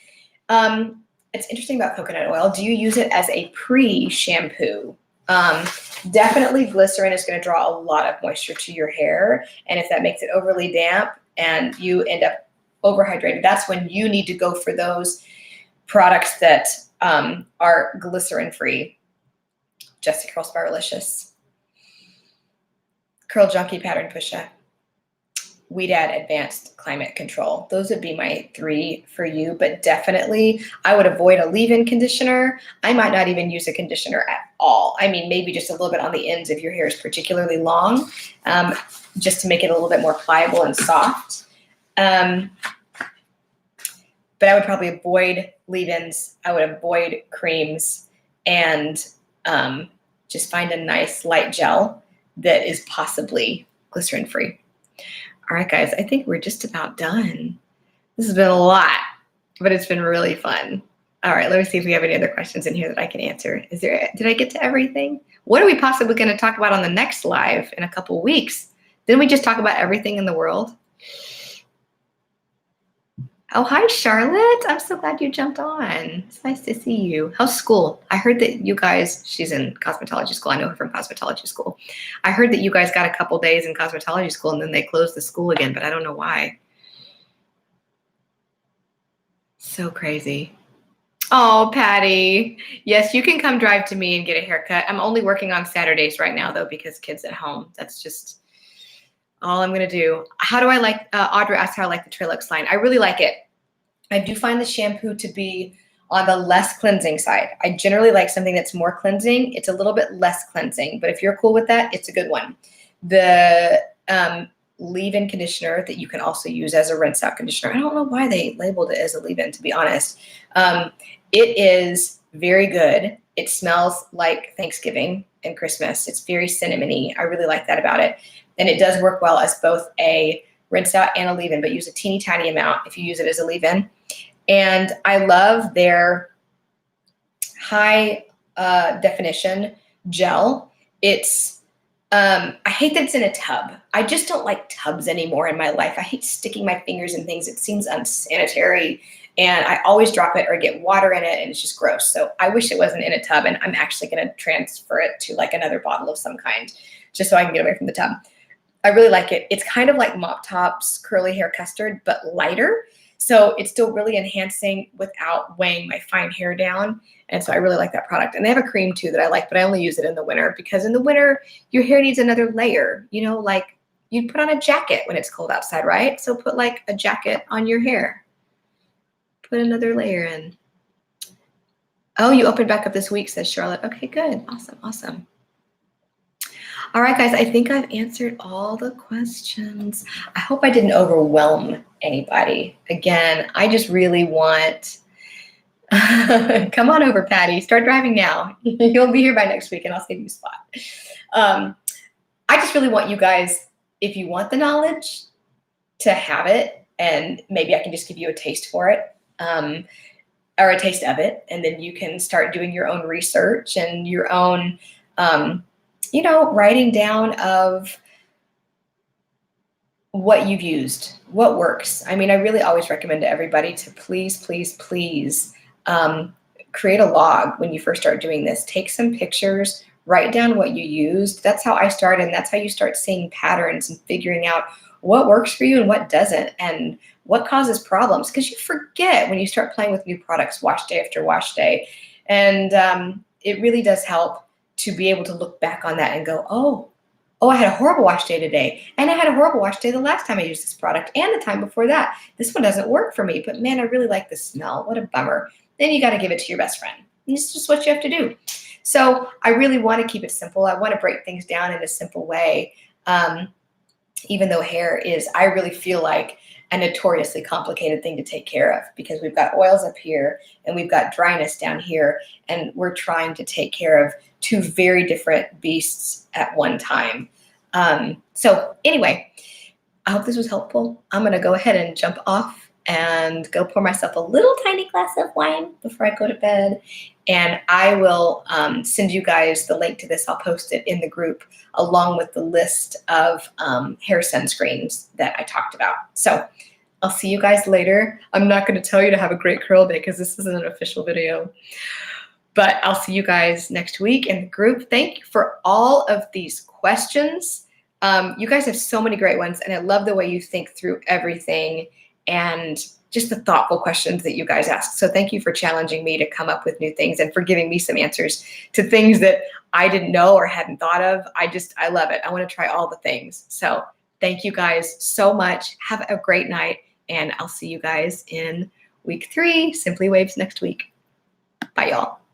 it's interesting about coconut oil. Do you use it as a pre-shampoo? Definitely glycerin is going to draw a lot of moisture to your hair. And if that makes it overly damp and you end up overhydrated, that's when you need to go for those products that are glycerin-free. Jessica Curl Spiralicious. Curl Junkie Pattern Push-Up, Weed Ad Advanced Climate Control. Those would be my 3 for you, but definitely I would avoid a leave-in conditioner. I might not even use a conditioner at all. I mean, maybe just a little bit on the ends if your hair is particularly long, just to make it a little bit more pliable and soft. But I would probably avoid leave-ins. I would avoid creams and just find a nice light gel that is possibly glycerin-free. All right, guys, I think we're just about done. This has been a lot, but it's been really fun. All right, let me see if we have any other questions in here that I can answer. Did I get to everything? What are we possibly going to talk about on the next live in a couple weeks? Didn't we just talk about everything in the world? Oh, hi, Charlotte. I'm so glad you jumped on. It's nice to see you. How's school? I heard that you guys, she's in cosmetology school. I know her from cosmetology school. I heard that you guys got a couple days in cosmetology school and then they closed the school again, but I don't know why. So crazy. Oh, Patty. Yes, you can come drive to me and get a haircut. I'm only working on Saturdays right now, though, because kids at home. That's just all I'm going to do. How do I like, Audra asked how I like the Trilux line. I really like it. I do find the shampoo to be on the less cleansing side. I generally like something that's more cleansing. It's a little bit less cleansing, but if you're cool with that, it's a good one. The leave-in conditioner that you can also use as a rinse-out conditioner. I don't know why they labeled it as a leave-in, to be honest. It is very good. It smells like Thanksgiving and Christmas. It's very cinnamony. I really like that about it. And it does work well as both a rinse out and a leave-in, but use a teeny tiny amount if you use it as a leave-in. And I love their high definition gel. It's, I hate that it's in a tub. I just don't like tubs anymore in my life. I hate sticking my fingers in things. It seems unsanitary and I always drop it or get water in it and it's just gross. So I wish it wasn't in a tub and I'm actually going to transfer it to like another bottle of some kind just so I can get away from the tub. I really like it. It's kind of like Mop Top's Curly Hair Custard, but lighter. So it's still really enhancing without weighing my fine hair down. And so I really like that product. And they have a cream too that I like, but I only use it in the winter because in the winter, your hair needs another layer. You know, like you put on a jacket when it's cold outside, right? So put like a jacket on your hair. Put another layer in. Oh, you opened back up this week, says Charlotte. Okay, good. Awesome, awesome. All right, guys, I think I've answered all the questions. I hope I didn't overwhelm anybody. Again, I just really want, come on over, Patty. Start driving now. You'll be here by next week and I'll save you a spot. I just really want you guys, if you want the knowledge, to have it. And maybe I can just give you a taste for it or a taste of it. And then you can start doing your own research and your own you know, writing down of what you've used, what works. I mean, I really always recommend to everybody to please, please, please create a log when you first start doing this. Take some pictures, write down what you used. That's how I started, and that's how you start seeing patterns and figuring out what works for you and what doesn't and what causes problems. Because you forget when you start playing with new products wash day after wash day. And it really does help to be able to look back on that and go, oh, I had a horrible wash day today. And I had a horrible wash day the last time I used this product and the time before that. This one doesn't work for me, but man, I really like the smell. What a bummer. Then you got to give it to your best friend. And this is just what you have to do. So I really want to keep it simple. I want to break things down in a simple way. Even though hair is, I really feel like, a notoriously complicated thing to take care of, because we've got oils up here and we've got dryness down here, and we're trying to take care of two very different beasts at one time. So anyway, I hope this was helpful. I'm gonna go ahead and jump off and go pour myself a little tiny glass of wine before I go to bed. And I will send you guys the link to this. I'll post it in the group along with the list of hair sunscreens that I talked about. So I'll see you guys later. I'm not gonna tell you to have a great curl day because this isn't an official video. But I'll see you guys next week in the group. Thank you for all of these questions. You guys have so many great ones, and I love the way you think through everything and just the thoughtful questions that you guys ask. So thank you for challenging me to come up with new things and for giving me some answers to things that I didn't know or hadn't thought of. I love it. I want to try all the things. So thank you guys so much. Have a great night, and I'll see you guys in week 3, Simply Waves, next week. Bye, y'all.